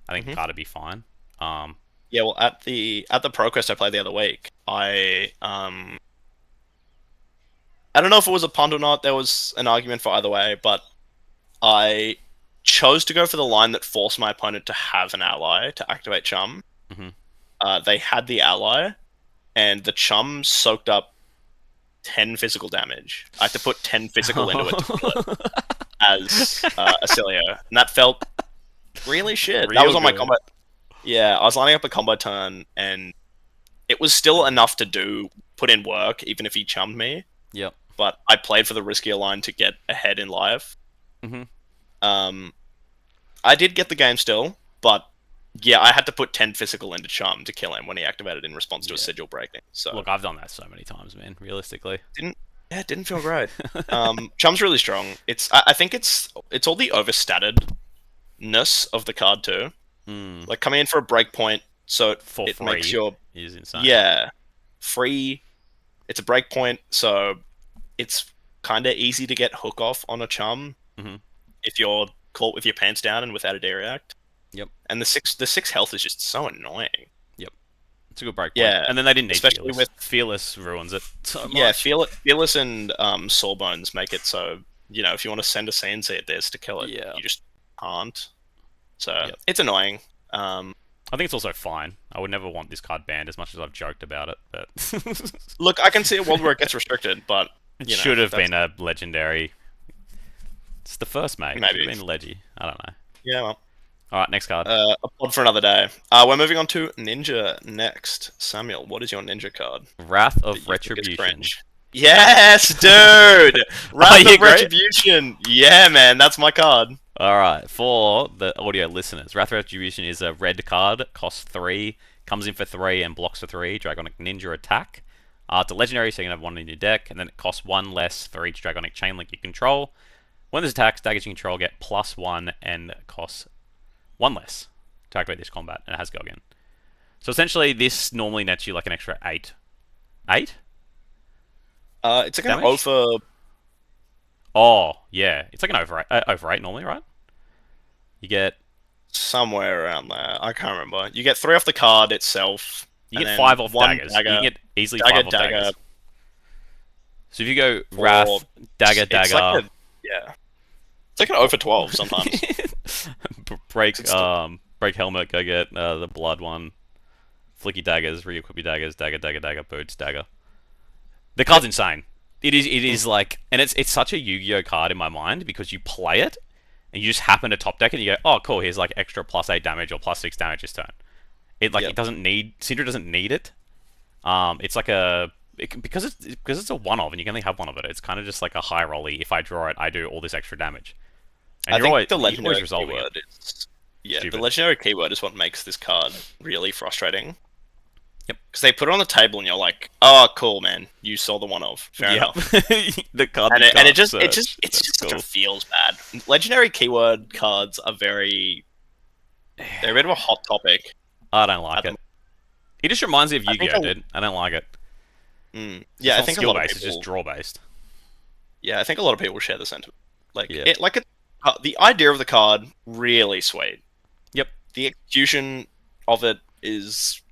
I think the card would be fine. Yeah, well, at the ProQuest I played the other week, I don't know if it was a punt or not. There was an argument for either way, but I chose to go for the line that forced my opponent to have an ally to activate Chum. Mhm. They had the ally, and the Chum soaked up 10 physical damage. I had to put 10 physical into it to kill it as Acilio, and that felt really shit. That Real was on my good. combo. Yeah, I was lining up a combo turn, and it was still enough to put in work, even if he chummed me. Yep. But I played for the riskier line to get ahead in life. Mhm. I did get the game still, but yeah, I had to put 10 physical into Chum to kill him when he activated in response to a Yeah. sigil breaking. So Look, I've done that so many times, man. Realistically. it didn't feel great. Chum's really strong. I think it's all the overstatedness of the card too. Like coming in for a breakpoint, so For it free makes your is insane. yeah free. It's a breakpoint, so it's kind of easy to get hook off on a Chum Mhm. if you're caught with your pants down and without a D react. Yep. And the six health is just so annoying. Yep. It's a good break. Yeah, And then they didn't need especially Fearless. with Fearless ruins it so much. yeah, Fearless and Sawbones make it so if you want to send a CNC at this to kill it, Yeah. you just can't. So Yep. it's annoying. I think it's also fine. I would never want this card banned as much as I've joked about it, but Look, I can see a world where it gets restricted, but it should have been a legendary. It's the first mate. Maybe. Should have been Leggy. I don't know. yeah. Well, Alright, next card. a pod for another day. We're moving on to Ninja next. Samuel, what is your Ninja card? Wrath that of you think is Retribution. cringe? Yes, dude. Wrath you of agree? Retribution. Yeah, man, that's my card. Alright, for the audio listeners, Wrath of Retribution is a red card, costs 3, comes in for 3 and blocks for 3, Dragonic Ninja attack. It's a legendary, so you can have one in your deck, and then it costs 1 less for each Dragonic Chain Link you control. When there's attacks, daggers you control get +1 and costs 1 less to activate this combat, and it has go again. So essentially, this normally nets you like an extra 8. 8? It's like an Damage? over. Oh, yeah. It's like an over 8 normally, right? You get Somewhere around there. I can't remember. You get 3 off the card itself. you and get then 5 off one daggers. dagger, You can get easily dagger, 5 off dagger. daggers. So if you go Wrath, dagger, It's dagger, like yeah. It's like an over 12 sometimes. break It's still- break helmet, go get the blood one. Flicky daggers, re-equip your daggers, dagger, dagger, dagger, boots, dagger. The card's insane. It is like, and it's such a Yu-Gi-Oh card in my mind because you play it and you just happen to top deck it and you go, oh cool, here's like extra +8 damage or +6 damage this turn. It Yep. doesn't need Syndra doesn't need it. It's like a because it's a one of, and you can only have one of it. It's kind of just like a high rolly. If I draw it, I do all this extra damage, and I think the you're always legendary resolving it. keyword is yeah, the Stupid. legendary keyword is what makes this card really frustrating. Yep. Because they put it on the table and you're like, oh, cool, man, you saw the one of, fair Yep. enough. The card And you it can't just search. it's That's just such a cool. feels bad. Legendary keyword cards are they're a bit of a hot topic I don't at like the it. moment. It just reminds me of I think Yu-Gi-Oh, dude. I don't like it. It's yeah, I not think a skill lot of based. It's just people draw based. yeah, I think a lot of people share the sentiment. Like Yeah. the idea of the card really sweet. Yep. The execution of it is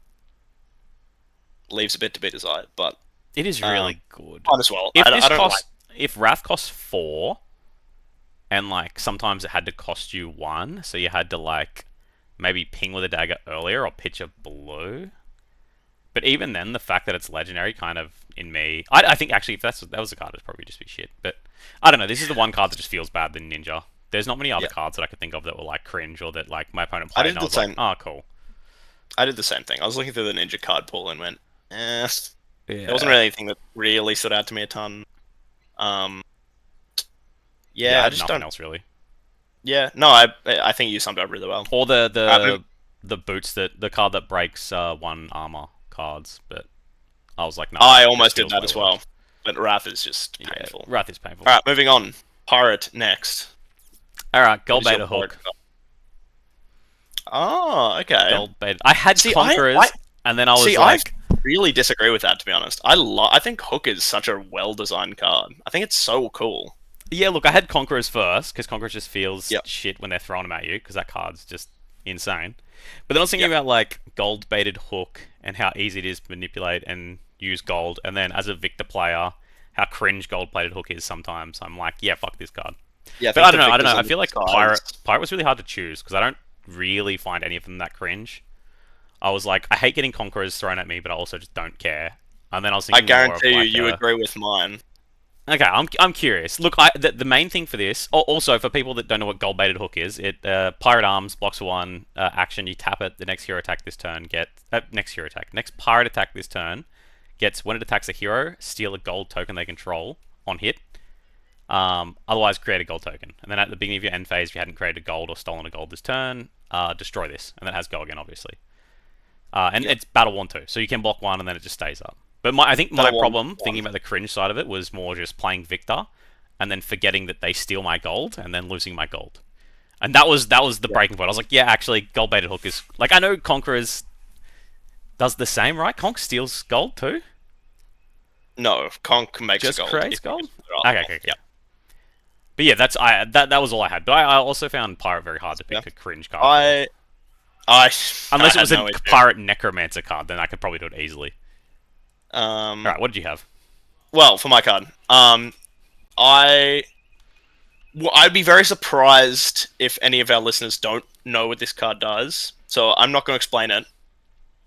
leaves a bit to be desired, but It is um, really good. might as well. If I this don't like. costs, if Wrath costs 4, and like sometimes it had to cost you 1, so you had to like maybe ping with a dagger earlier or pitch a blue. But even then, the fact that it's legendary kind of in me, I think actually if that was a card, it'd probably just be shit. But I don't know. This is the one card that just feels bad than Ninja. There's not many other Yeah, cards that I could think of that were like cringe or that like my opponent I played, did and I the was like, same. oh cool. I did the same thing. I was looking through the ninja card pool and went, eh. There wasn't Yeah. really anything that really stood out to me a ton. Um, Yeah, I yeah, I had just nothing don't. else really. Yeah, no, I think you summed it up really well. Or the Moving, the boots that the card that breaks 1 armor cards, but I was like, no, I that just almost did feels that way as well, worse. but Wrath is just Yeah, painful. Wrath is painful. All right, moving on. Pirate next. All right, What gold is your beta pirate hook. card? Oh, okay. Gold beta. I had See, I conquerors, and then I was see. I like, really disagree with that. To be honest, I think Hook is such a well-designed card. I think it's so cool. yeah, look, I had conquerors first because conquerors just feels Yep. shit when they're throwing them at you because that card's just insane. But then I was thinking Yep. about like gold baited hook and how easy it is to manipulate and use gold, and then as a Victor player, how cringe gold plated hook is sometimes. I'm like, yeah, fuck this card. Yeah, I But think I the don't know. I don't victors know. I on feel the like pirate sides. pirate was really hard to choose because I don't really find any of them that cringe. I was like, I hate getting conquerors thrown at me, but I also just don't care. And then I was I thinking more of guarantee you, like you agree with mine. okay, I'm curious. Look, the main thing for this, also for people that don't know what gold baited hook is, it pirate arms blocks for 1 action. You tap it. The next hero attack this turn next pirate attack this turn gets when it attacks a hero, steal a gold token they control on hit. Otherwise, create a gold token. And then at the beginning of your end phase, if you hadn't created a gold or stolen a gold this turn, destroy this. And then it has go again, obviously. And Yep. it's battle 1 too. So you can block 1 and then it just stays up. But I think my That one, problem thinking one. about the cringe side of it was more just playing Victor and then forgetting that they steal my gold and then losing my gold. And that was the Yeah. breaking point. I was like, yeah, actually, gold baited hook is like I know Conquerors does the same, right? Conk steals gold too. No, Conk makes Just gold. creates If you gold. just put it up. Okay, okay, okay. Yeah. But yeah, that was all I had. But I also found Pirate very hard to Yeah. pick a cringe card for. I I I Unless it had was a no issue. Pirate Necromancer card, then I could probably do it easily. Um, Alright, what did you have? well, for my card, I I'd be very surprised if any of our listeners don't know what this card does. So I'm not going to explain it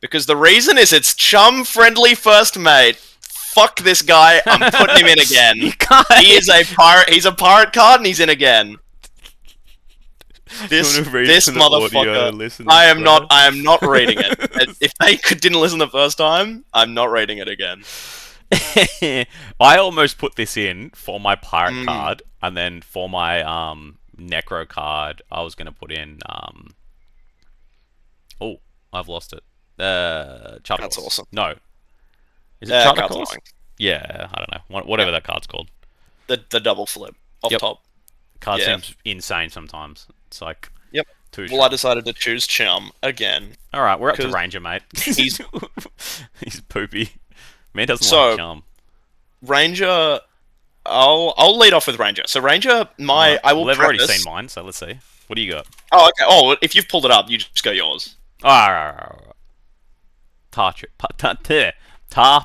because the reason is it's chum friendly first mate. Fuck this guy. I'm putting him in again. You can't. He is a pirate. He's a pirate card, and he's in again. This motherfucker. I am not rating it. If they didn't listen the first time, I'm not rating it again. I almost put this in for my pirate Mm. card, and then for my necro card, I was gonna put in oh, I've lost it. Charter That's Course. awesome. No, is it Yeah, Charter card's Course? annoying. Yeah, I don't know. Whatever that card's called. The double flip off Yep. top. Card Yeah. seems insane sometimes. It's like Yep. too. Well, I decided to choose chum again. All right, we're up to 'cause Ranger, mate. he's- he's poopy. Man doesn't So- like chum. Ranger. I'll lead off with Ranger. So Ranger, I will. Well, they've already preface- seen mine, so let's see. What do you got? Oh, okay. Oh, if you've pulled it up, you just go yours. Ah, tar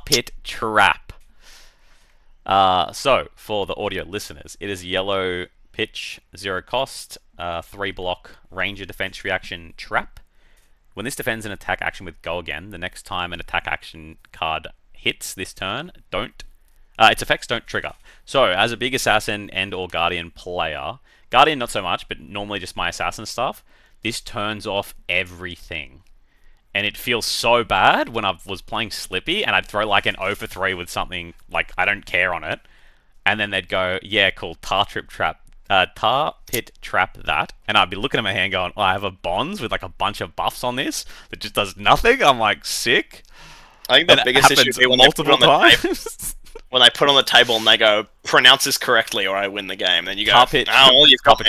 pit trap. So for the audio listeners, it is yellow pitch, 0 cost, 3 block ranger defense reaction trap. When this defends an attack action with go again, the next time an attack action card hits this turn, its effects don't trigger. So as a big assassin and or guardian player, guardian not so much, but normally just my assassin stuff, this turns off everything. and it feels so bad when I was playing Slippy and I'd throw like an 0 for 3 with something like I don't care on it, and then they'd go, yeah, cool, tar pit trap that, and I'd be looking at my hand going, oh, I have a bonds with like a bunch of buffs on this that just does nothing. I'm like sick, I think and the it biggest issue happens would be when they put it multiple on the table. times. When they put it on the table and they go, pronounce this correctly or I win the game. Then you go, Tar pit, oh, well, you've got me.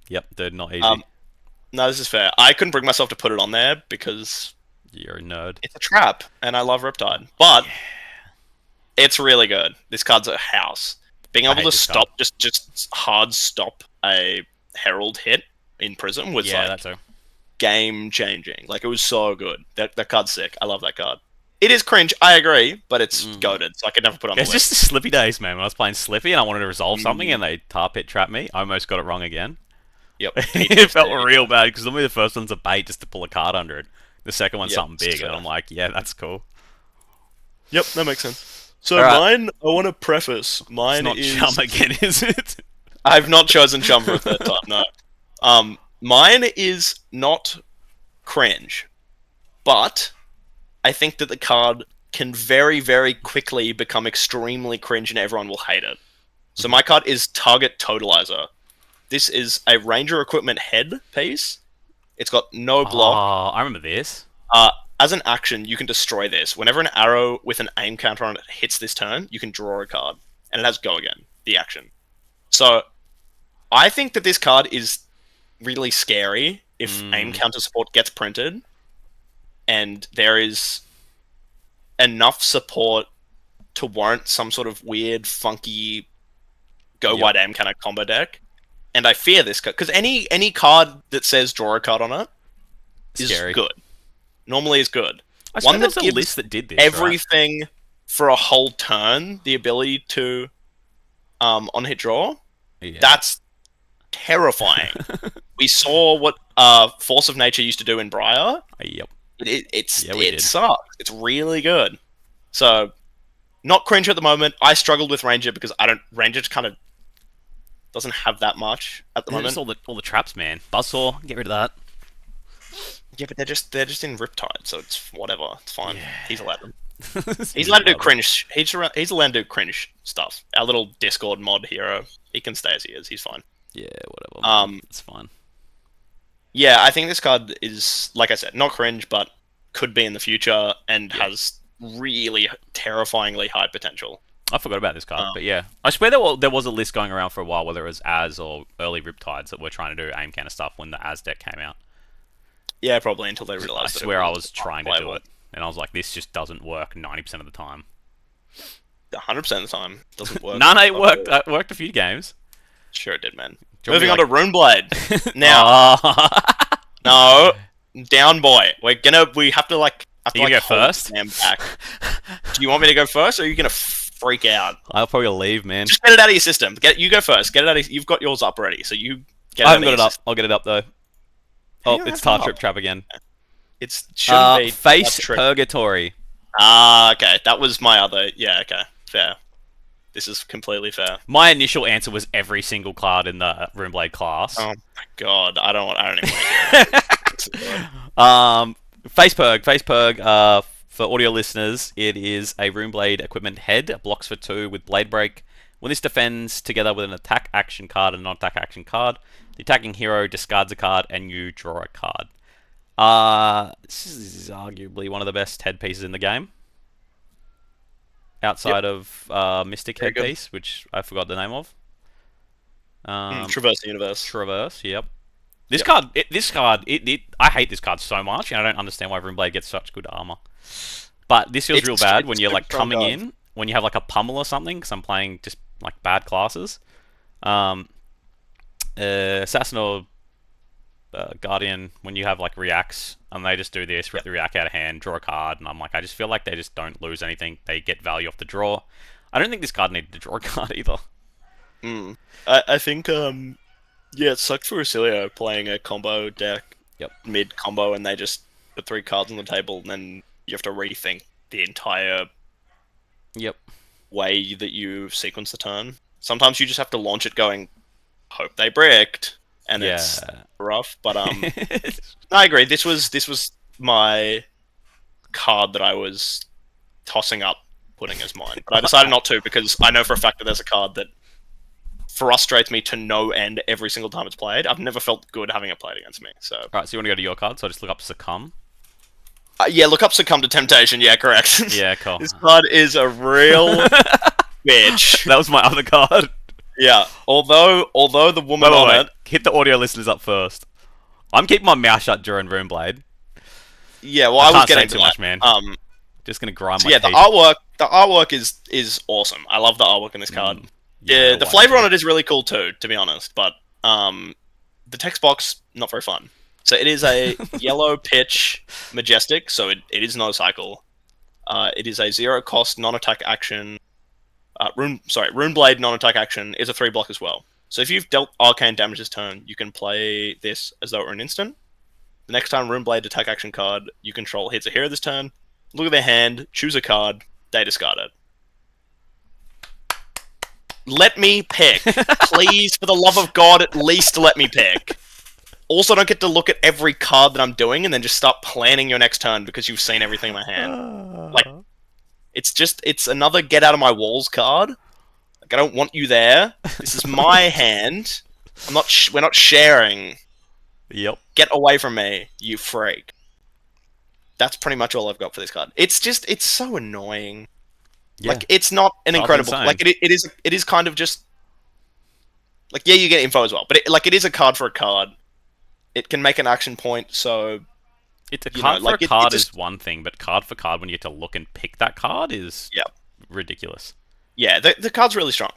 Yep, dude, not easy. Um, no, this is fair. I couldn't bring myself to put it on there because You're a nerd. it's a trap, and I love Riptide. But it's really good. This card's a house. Being I able hate to this stop, just hard stop a Herald hit in Prism was Yeah, like that too. game changing. Like it was so good. That card's sick. I love that card. It is cringe, I agree, but it's goated, so I could never put it on It's the just list. the Slippy days, man. When I was playing Slippy and I wanted to resolve something and they tar pit trap me, I almost got it wrong again. Yep. It felt real bad because normally the first one's a bait just to pull a card under it. The second one's Yep, something big, fair. and I'm like, yeah, that's cool. Yep, that makes sense. So Alright. mine, I want to preface. It's Mine not is. chum again, is it? I've not chosen Chum for a third time. No. Mine is not cringe, but I think that the card can very, very quickly become extremely cringe, and everyone will hate it. So my card is Target Totalizer. This is a Ranger equipment head piece. It's got no block. Oh, I remember this. As an action, you can destroy this. Whenever an arrow with an aim counter on it hits this turn, you can draw a card, and it has go again. The action. So I think that this card is really scary if aim counter support gets printed, and there is enough support to warrant some sort of weird, funky go wide aim kind of combo deck. And I fear this card because any card that says draw a card on it is Scary. good. Normally is good. I One swear there that was a gives list that did this. Right? everything for a whole turn, the ability to on hit draw. Yeah. That's terrifying. We saw what Force of Nature used to do in Briar. Yep. It sucks. It's really good. So, not cringe at the moment. I struggled with Ranger because Ranger kind of doesn't have that much at the And moment. just all the traps, man. Buzzsaw, get rid of that. Yeah, but they're just in Riptide, so it's whatever. It's fine. Yeah. He's allowed to. He's allowed to do cringe. He's allowed to do cringe stuff. Our little Discord mod hero. He can stay as he is. He's fine. Yeah, whatever. It's fine. Yeah, I think this card is, like I said, not cringe, but could be in the future and has really terrifyingly high potential. I forgot about this card, but yeah. I swear there was a list going around for a while, whether it was Az or early Riptides, that were trying to do aim counter stuff when the Az deck came out. Yeah, probably until they I realized. swear I was trying to do it, and I was like, this just doesn't work 90% of the time. 100% of the time doesn't work. None, it worked. It worked a few games. Sure, it did, man. Do you want Moving me on to Runeblade. Now, no, down boy. We have to like. Have to, You like, go hold first? the damn back. Do you want me to go first, or are you gonna freak out? I'll probably leave, man. Just get it out of your system. You go first. Get it out. You've got yours up already, so you get. I It haven't out got of it your up. I'll get it up though. Oh, don't it's have it Tar Trip up. Trap again. It shouldn't be Face Trick. Purgatory. Okay. That was my other. Yeah. Okay. Fair. This is completely fair. My initial answer was every single card in the Runeblade class. Oh my god. I don't even want to hear it. Face Purg. For audio listeners, it is a Runeblade equipment head, blocks for 2 with Blade Break. When this defends together with an attack action card and a non-attack action card, the attacking hero discards a card and you draw a card. This is arguably one of the best headpieces in the game. Outside of Mystic Very good. headpiece, which I forgot the name of. Traverse the universe. Traverse, yep. This card, I hate this card so much, and I don't understand why Runeblade gets such good armor. But this feels real bad when you're like coming in, when you have like a pummel or something, because I'm playing just like bad classes. Assassin or Guardian, when you have like reacts, and they just do this, rip the react out of hand, draw a card, and I'm like, I just feel like they just don't lose anything. They get value off the draw. I don't think this card needed to draw a card either. I think yeah, it sucked for Usilio playing a combo deck, mid combo, and they just put 3 cards on the table, and then you have to rethink the entire way that you sequence the turn. Sometimes you just have to launch it going, hope they bricked, and it's rough. But I agree. This was my card that I was tossing up putting as mine, but I decided not to because I know for a fact that there's a card that frustrates me to no end every single time it's played. I've never felt good having it played against me. So, Right, so you want to go to your card? So I just look up Succumb. yeah, look up Succumb to Temptation. Yeah, correct. Yeah, cool. This card is a real bitch. That was my other card. Yeah, although the woman Wait, on wait, it. wait. Hit the audio listeners up first. I'm keeping my mouth shut during Runeblade. Yeah, well, I I was can't say getting too to much, that. man. Just gonna grind So my yeah, teeth. the artwork is awesome. I love the artwork in this card. Yeah, the flavor on it is really cool too, to be honest. But the text box not very fun. So it is a yellow pitch majestic. So it is not a cycle. It is a 0 cost non-attack action. Runeblade non-attack action is a 3 block as well. So if you've dealt arcane damage this turn, you can play this as though it were an instant. The next time Runeblade attack action card you control hits a hero this turn, look at their hand, choose a card, they discard it. Let me pick. Please, for the love of God, at least let me pick. Also, don't get to look at every card that I'm doing and then just start planning your next turn because you've seen everything in my hand. Like, it's another get out of my walls card. Like, I don't want you there. This is my hand. We're not sharing. Yep. Get away from me, you freak. That's pretty much all I've got for this card. It's so annoying. Yeah. Like, it's not an incredible. Like, it is kind of just. Like, yeah, you get info as well, but it is a card for a card. It can make an action point, so. It's a card for a card is one thing, but card for card when you get to look and pick that card is ridiculous. Yeah, the card's really strong.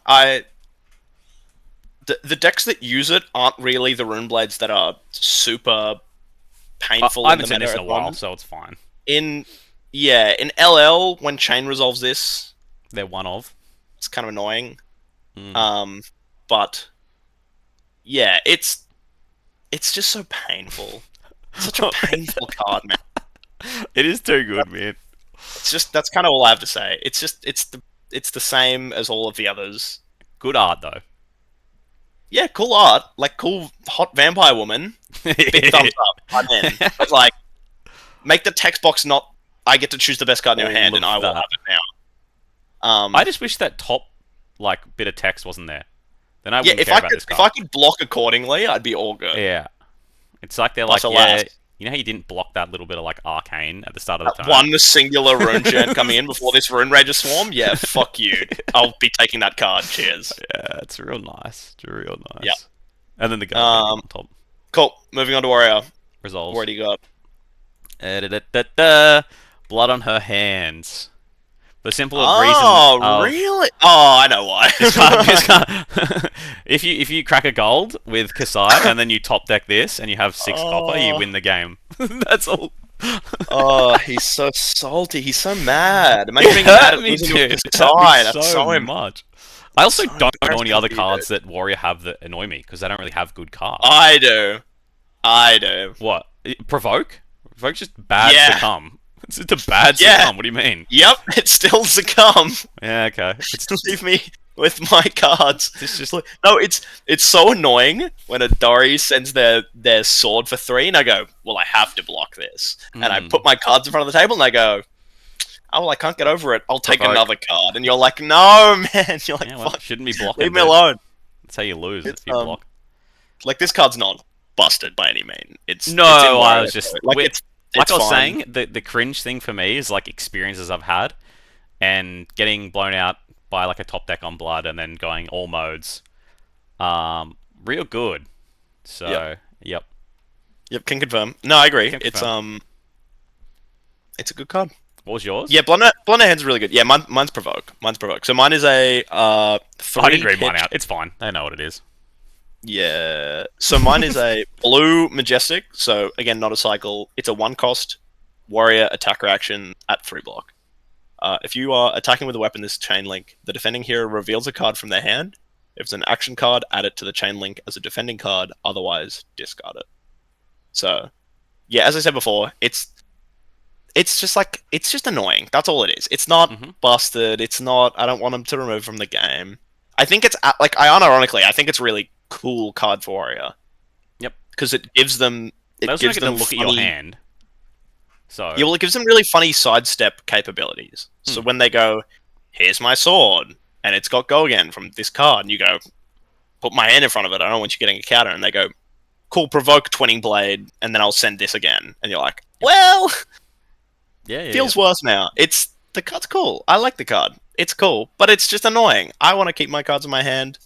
The decks that use it aren't really the Runeblades that are super painful. I haven't seen this in a while, so it's fine. In LL, when Chain resolves this, they're one of. It's kind of annoying. But yeah, it's just so painful. It's such a painful card, man. It is too good, man. It's just that's kind of all I have to say. It's the same as all of the others. Good art though. Yeah, cool art, like cool hot vampire woman. Big thumbs up. I'm in. But like, make the text box not. I get to choose the best card in your hand, and I will have it now. I just wish that top bit of text wasn't there. Then I wouldn't if care I about could, this card. if I could block accordingly, I'd be all good. Yeah, it's like they're like, you know how you didn't block that little bit of arcane at the start of the turn? One singular rune churn coming in before this rune rager swarm? Yeah, fuck you. I'll be taking that card. Cheers. Yeah, it's real nice. It's real nice. Yeah. And then the guard on top. Cool. Moving on to Warrior. Resolves. What do you got? Blood on her hands. The simple reason. Oh, really? Oh, I know why. If you crack a gold with Kasai and then you top deck this and you have 6 copper, you win the game. That's all. Oh, he's so salty. He's so mad. Imagine being mad at losing to Kasai. That's so much. I also don't know any other cards that Warrior have that annoy me because they don't really have good cards. I do. What? Provoke? Provoke's just bad Succumb. It's just a bad Succumb. What do you mean? Yep, it's still Succumb. Yeah, okay. Leave me with my cards. It's just no. It's so annoying when a Dory sends their sword for 3, and I go, well, I have to block this, and I put my cards in front of the table, and I go, oh well, I can't get over it. I'll take another card, and you're like, no, man. You're like, fuck, shouldn't be blocking. Leave me alone. That's how you lose if you block. Like this card's not busted by any means. It's I was just like I was saying, the cringe thing for me is experiences I've had, and getting blown out by a top deck on blood, and then going all modes, real good. So yep, can confirm. No, I agree. It's a good card. What was yours? Yeah, Blunder Hand's really good. Yeah, mine's Provoke. So mine is a 3 I didn't grade mine out. It's fine. They know what it is. Yeah. So mine is a blue majestic. So again, not a cycle. It's a 1 cost warrior attacker action at 3 block. If you are attacking with a weapon this chain link, the defending hero reveals a card from their hand. If it's an action card, add it to the chain link as a defending card. Otherwise, discard it. So, yeah, as I said before, it's just annoying. That's all it is. It's not busted. It's not. I don't want them to remove from the game. I think it's unironically, I think it's really cool card for Warrior. Yep. Because it gives them. It gives them look at your hand. So, Yeah, well, it gives them really funny sidestep capabilities. So hmm, when they go, "Here's my sword," and it's got go again from this card, and you go, "Put my hand in front of it. I don't want you getting a counter," and they go, "Cool, provoke Twinning Blade, and then I'll send this again," and you're like, yep, "Well, yeah, yeah, yeah. feels worse now." It's the card's cool. I like the card. It's cool, but it's just annoying. I want to keep my cards in my hand.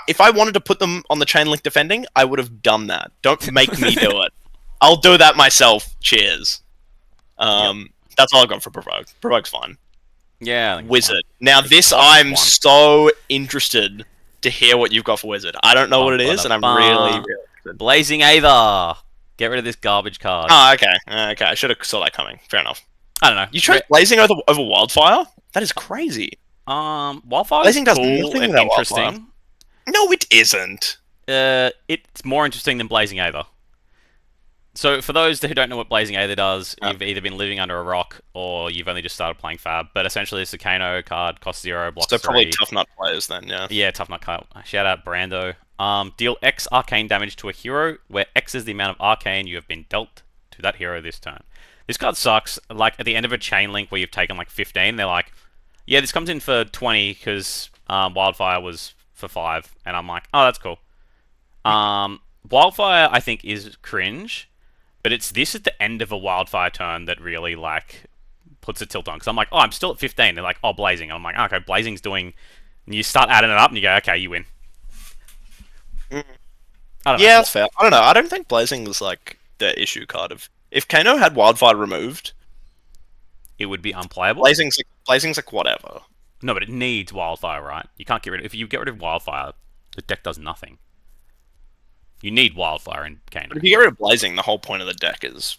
If I wanted to put them on the chain link defending, I would have done that. Don't make me do it. I'll do that myself. Cheers. Yep. That's all I've got for provoke. Provoke's fine. Yeah, I think it's fine. Wizard. Now It this, costs I'm one. so interested to hear what you've got for Wizard. I don't know what Bum, it ba, is, da, and I'm really, ba. really interested. Blazing Aether. Get rid of this garbage card. Oh, okay. Okay, I should have saw that coming. Fair enough. I don't know. You chose Blazing over Wildfire? That is crazy. Wildfire's Blazing does cool nothing and without Wildfire. interesting. No, it isn't. It's more interesting than Blazing Aether. So, for those who don't know what Blazing Aether does, you've either been living under a rock or you've only just started playing Fab. But essentially, it's a Kano card, costs 0, blocks So probably 3. tough nut players then, yeah. Yeah, tough nut card. Shout out Brando. Deal X arcane damage to a hero, where X is the amount of arcane you have been dealt to that hero this turn. This card sucks. Like, at the end of a chain link where you've taken like 15, they're like, yeah, this comes in for 20 because Wildfire was for 5. And I'm like, oh, that's cool. Wildfire, I think, is cringe, but it's this at the end of a Wildfire turn that really, like, puts a tilt on. Because I'm like, oh, I'm still at 15. They're like, oh, Blazing. And I'm like, okay, Blazing's doing. And you start adding it up and you go, okay, you win. Mm. I don't Yeah, know. that's fair. I don't know. I don't think Blazing was like the issue card of. If Kano had Wildfire removed, It would be unplayable? Blazing's like whatever. No, but it needs Wildfire, right? You can't get rid of. If you get rid of Wildfire, the deck does nothing. You need Wildfire in Kano. But if you get rid of Blazing, the whole point of the deck is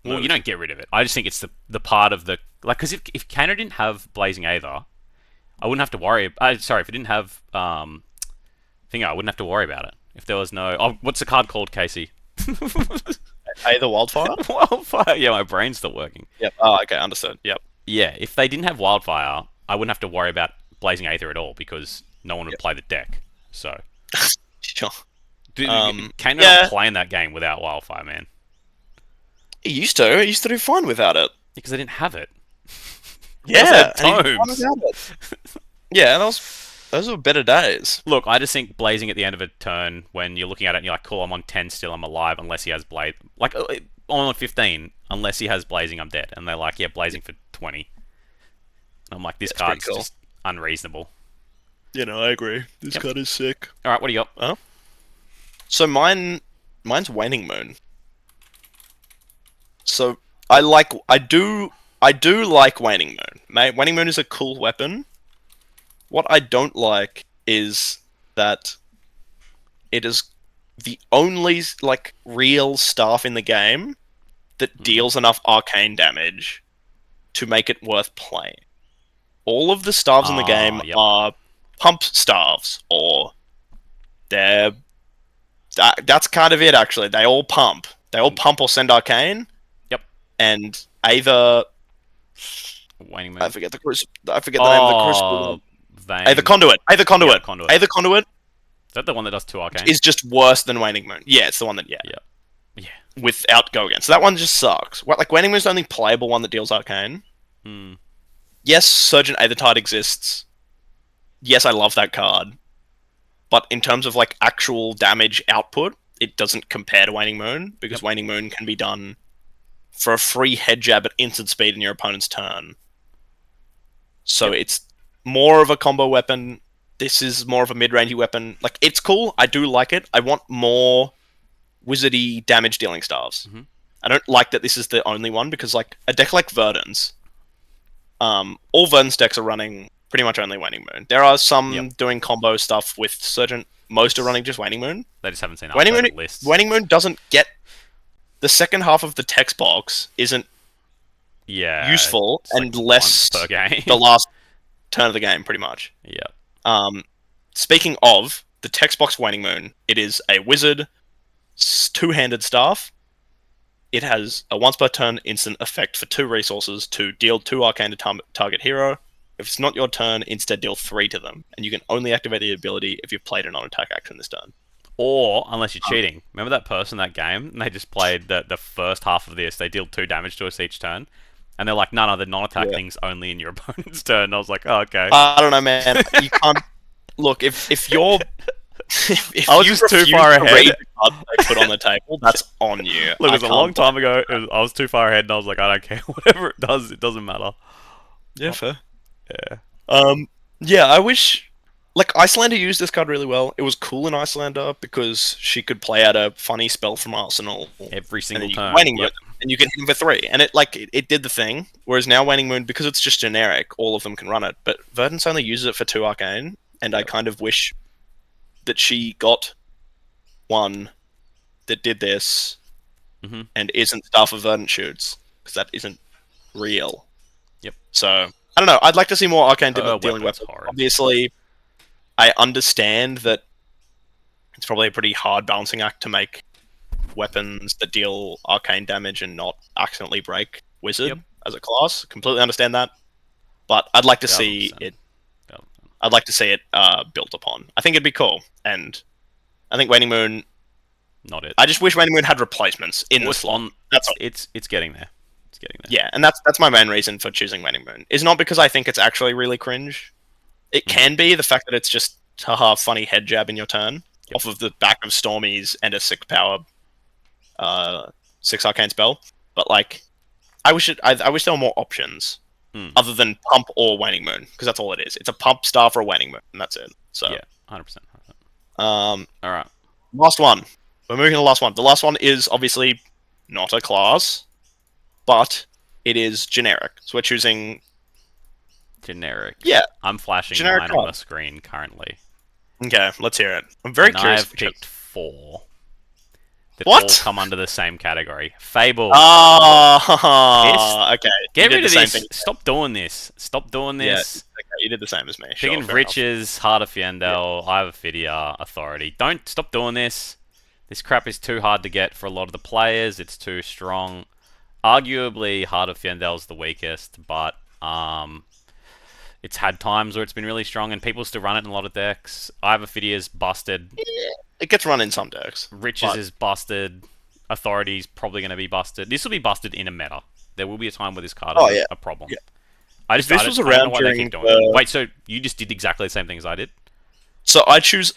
Well, you moved. don't get rid of it. I just think it's the part of the. Like, because if Kano didn't have Blazing Aether, I wouldn't have to worry. Sorry, if it didn't have thing, I wouldn't have to worry about it. If there was no, oh, what's the card called, Casey? Either Wildfire. Wildfire. Yeah, my brain's still working. Yep. Oh, okay, understood. Yep. Yeah, if they didn't have Wildfire, I wouldn't have to worry about Blazing Aether at all because no one would Yep. play the deck. So, Sure. Kano Yeah. not playing that game without Wildfire, man, He used to. He used to do fine without it. because they didn't have it. They also Yeah, had and he did fine tomes. without it. Yeah, those were better days. Look, I just think Blazing at the end of a turn, when you're looking at it and you're like, cool, I'm on 10 still, I'm alive, unless he has Blaze. Like, I'm on 15, unless he has Blazing, I'm dead. And they're like, yeah, Blazing for 20. And I'm like, this It's pretty card's cool. just unreasonable. I agree. This Yep. card is sick. Alright, what do you got? Oh, so mine's Waning Moon. So I do like Waning Moon. Waning Moon is a cool weapon. What I don't like is that it is the only like real staff in the game that deals enough arcane damage to make it worth playing. All of the staves in the game Yep. are pump staves, or they're that's kind of it. Actually, they all pump. They all pump or send arcane, Yep. and either Waning I Moon. forget I forget the name of the crucible. Oh, Vein. Conduit. The Yeah, conduit. Conduit. The conduit Is that the one that does 2 arcane? is just worse than Waning Moon. Yeah, it's the one that Yeah. Yeah. without go again. So that one just sucks. What, like Waning Moon's the only playable one that deals arcane. Hmm. Yes, Surgeon Aethertide exists. Yes, I love that card. But in terms of like actual damage output, it doesn't compare to Waning Moon, because Yep. Waning Moon can be done for a free head jab at instant speed in your opponent's turn. So Yep. it's more of a combo weapon. This is more of a mid-rangey weapon. Like, it's cool. I do like it. I want more wizardy damage dealing staves. Mhm. I don't like that this is the only one, because like a deck like Verdant's, all Verdant's decks are running pretty much only Waning Moon. There are some Yep. doing combo stuff with Surgeon. Most are running just Waning Moon. They just haven't seen Waning Moon, updated lists. Waning Moon doesn't get the second half of the text box isn't Yeah. useful It's like unless once per game. the last turn of the game, pretty much. Yeah. Speaking of the text box Waning Moon, it is a wizard, two-handed staff. It has a once per turn instant effect for 2 resources to deal 2 arcane to target hero. If it's not your turn, instead deal 3 to them, and you can only activate the ability if you've played a non-attack action this turn. Or unless you're Um, cheating. Remember that person in that game? And they just played the first half of this. They deal 2 damage to us each turn. And they're like, no, the non-attack yeah. thing's only in your opponent's turn. And I was like, oh, okay. I don't know, man. You can't look if you're I if was you just too refuse far to ahead. read the cards they put on the table, that's on you. Look, it I was a long can't. time ago. I was too far ahead, and I was like, I don't care. Whatever it does, it doesn't matter. Yeah, fair. Yeah. Um, yeah, I wish like Icelander used this card really well. It was cool in Icelander because she could play out a funny spell from Arsenal, Every and single then you could turn. Waning Moon, Yep. them, and you can hit him for three, and it did the thing. Whereas now Waning Moon, because it's just generic, all of them can run it. But Verdance only uses it for 2 arcane, and I Yep. kind of wish that she got one that did this hmm and isn't stuff of Verdant shoots because that isn't real. Yep. So I don't know. I'd like to see more arcane Her dealing weapon's weapons. horrid. Obviously, I understand that it's probably a pretty hard balancing act to make weapons that deal arcane damage and not accidentally break Yep. wizard as a class. Completely understand that, but I'd like to see 1000%. it. 1000%. I'd like to see it built upon. I think it'd be cool, and I think Waning Moon. Not it. I just wish Waning Moon had replacements in the It's slot. on. That's all. It's getting there. It's getting there. Yeah, and that's my main reason for choosing Waning Moon. Is not because I think it's actually really cringe. It Mhm. can be the fact that it's just haha funny head jab in your turn Yep. off of the back of Stormies and a 6 power 6 arcane spell. But like, I wish there were more options Mm. other than pump or Waning Moon because that's all it is. It's a pump star for a Waning Moon, and that's it. So Yeah. 100%. um, All right. last one. We're moving to the last one. The last one is obviously not a class, but it is generic. So we're choosing Generic. yeah I'm flashing generic mine on the card. screen currently, Okay, let's hear it. I'm very and curious. I've picked 4 that all What? come under the same category. Fable. Ah, okay. You Get did rid the of same this. thing. Stop doing this. Stop doing Yeah, this. okay, you did the same as me. Sure, Picking fair enough. Riches, Heart of Fiendel, I have a Fidia, Authority. Don't stop doing this. This crap is too hard to get for a lot of the players. It's too strong. Arguably, Heart of Fiendel's the weakest, but it's had times where it's been really strong and people still run it in a lot of decks. I have a Fidia's busted. Yeah, it gets run in some decks, Riches but is busted. Authority's probably going to be busted. This will be busted in a meta. There will be a time where this card oh is yeah, a problem. yeah. I If just this I was don't know around why they during keep doing it. the Wait, so you just did exactly the same thing as I did? so I chose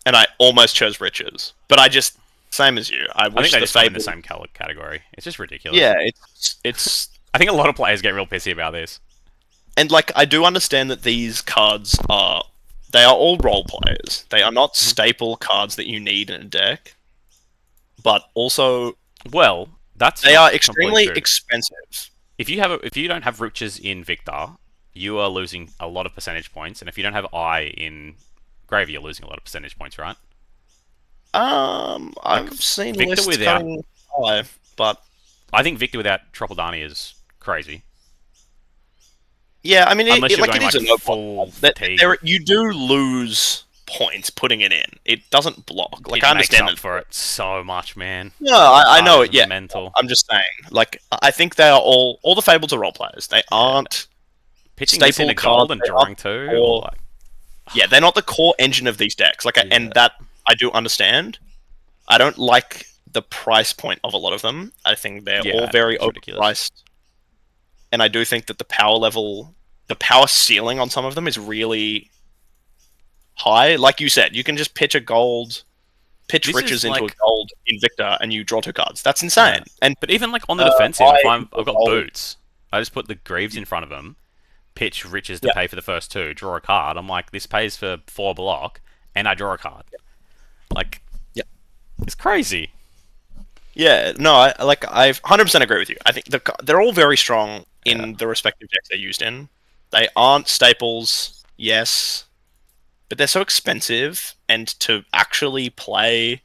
and I almost chose Riches, but I just same as you. I I think wish they the just come in the Fable. same category. It's just ridiculous. Yeah, it's I think a lot of players get real pissy about this. and like I do understand that these cards are they are all role players. They are not Mhm. staple cards that you need in a deck, but also Well, that's they not are completely extremely true. expensive. If you don't have Riches in Victor, you are losing a lot of percentage points, and if you don't have I in Gravy, you're losing a lot of percentage points, right? Like I've seen Victor lists without, cutting high, but I think Victor without Tropoldani is crazy. yeah, I mean, Unless you're like going it is like a no full block. That fatigue, there you do lose points putting it in. It doesn't block. Like it I makes understand up that. for it so much, man. No, I Card know is it. Yeah, mental. I'm just saying. Like I think they are all the Fables are role players. They Yeah. aren't Pitching this staple into cards. gold and They aren't drawing two, or core. like, Yeah, they're not the core engine of these decks. Like, yeah, and that I do understand. I don't like the price point of a lot of them. I think they're all yeah, very it's ridiculous. overpriced, and I do think that the power level, the power ceiling on some of them is really high. Like you said, you can just pitch This riches is into a like, gold in Victor, and you draw 2 cards. That's yeah. insane. And But even like on the defensive, if I've got gold, boots, I just put the Greaves in front of them, pitch Riches to yeah, pay for the first 2, draw a card. I'm like, this pays for 4 block, and I draw a card. Like, yeah, it's crazy. yeah. No, I 100% agree with you. I think they're all very strong Yeah. in the respective decks they're used in. They aren't staples, yes, but they're so expensive, and to actually play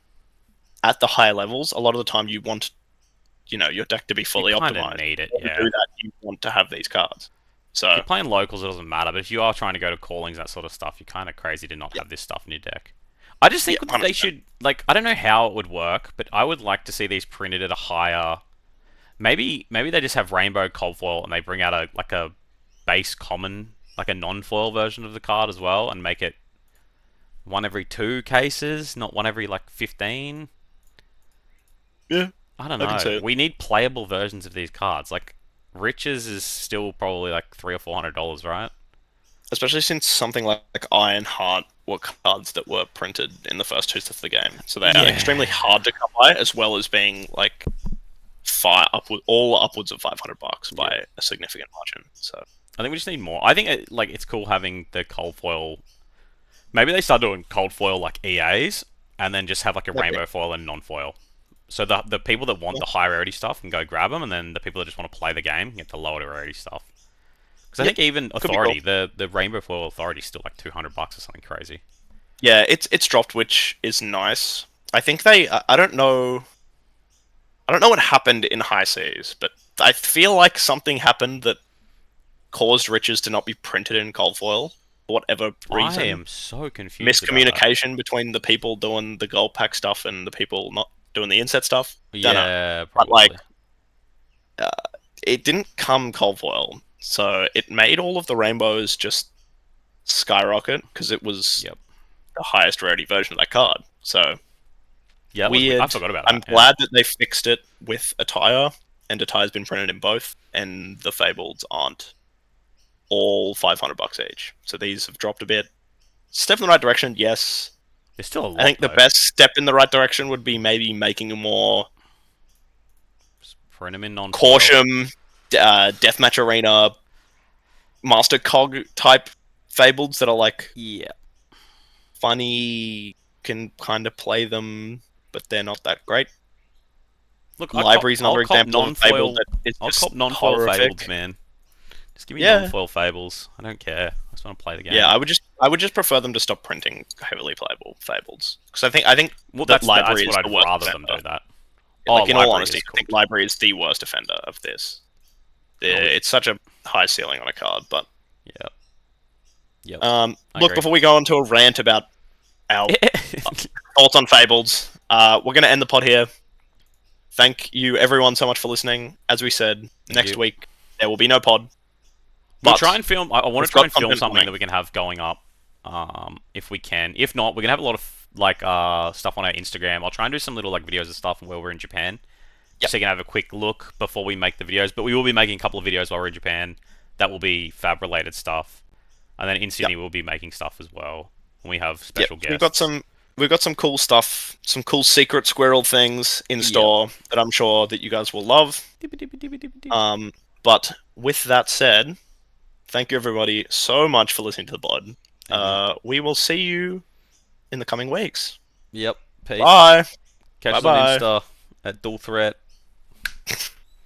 at the higher levels, a lot of the time you want your deck to be You fully kind of optimized. need it, To yeah. do that, you want to have these cards. If So you're playing locals, it doesn't matter. But if you are trying to go to callings, that sort of stuff, you're kind of crazy to not yeah, have this stuff in your deck. I just yeah, think that they 100%. should, like, I don't know how it would work, but I would like to see these printed at a higher. Maybe they just have rainbow cold foil and they bring out a base common, like a non-foil version of the card as well, and make it one every 2 cases, not one every like 15. Yeah, I don't I can know. see it. We need playable versions of these cards. Like Riches is still probably like $300 or $400, right? Especially since something like Iron Heart were cards that were printed in the first two sets of the game, so they are Yeah. extremely hard to come by, as well as being like all upwards of $500 Yeah. by a significant margin. So I think we just need more. I think like it's cool having the cold foil. Maybe they start doing cold foil like EAs, and then just have like a that'd be rainbow foil and non-foil. So the people that want cool. the high rarity stuff can go grab them, and then the people that just want to play the game can get the lower rarity stuff. Because I Yep, think even could be cool. Authority, the rainbow foil Authority is still like $200 or something crazy. Yeah, it's dropped, which is nice. I think they. I don't know. I don't know what happened in High Seas, but I feel like something happened that caused Riches to not be printed in cold foil for whatever I reason. am so confused about that. Miscommunication between the people doing the gold pack stuff and the people not doing the inset stuff. Don't know, Yeah, but like probably. uh, it didn't come cold foil, so it made all of the rainbows just skyrocket because it was Yep. the highest rarity version of that card. So Yeah, I weird. forgot about I'm that. Yeah. glad that they fixed it with Attire, and Attire's been printed in both, and the Fabled aren't all $500 each. So these have dropped a bit. Step in the right direction, yes. There's still a I lot think the though. best step in the right direction would be maybe making a more Just print them in non-foil. Caution, Deathmatch Arena, Master Cog type Fableds that are like Yeah. funny, can kind of play them, but they're not that great. Look, Library's I'll another cop example of a Fable non-foil. that is I'll cop just non-foil fables, horrific. man. Just give me Yeah, non-foil fables. I don't care. I just want to play the yeah. game. I would just prefer them to stop printing heavily playable Fables because I think Well, that that's Library what is I'd the worst rather them offender. do that. Oh, Like in all library honesty, is I think cooked. Library is the worst offender of this. Oh, It's such a high ceiling on a card, but yep, yep. I look, agree. before we go on to a rant about our thoughts on Fables, we're going to end the pod here. Thank you, everyone, so much for listening. As we said, Thank next you. week there will be no pod, We'll try but and film. I want we've to try got and film content something coming. that we can have going up, if we can. If not, we're gonna have a lot of like stuff on our Instagram. I'll try and do some little like videos and stuff while we're in Japan, just Yep, so you can have a quick look before we make the videos. But we will be making a couple of videos while we're in Japan. That will be fab related stuff, and then in yep, Sydney we'll be making stuff as well. And we have yep. special We've got guests. some. We've got some cool stuff, some cool secret squirrel things in Yep. store that I'm sure that you guys will love. Um, but with that said, thank you everybody so much for listening to the pod. Thank you. We will see you in the coming weeks. Yep. Peace. Bye. Catch Bye us on bye. Insta at Dual Threat.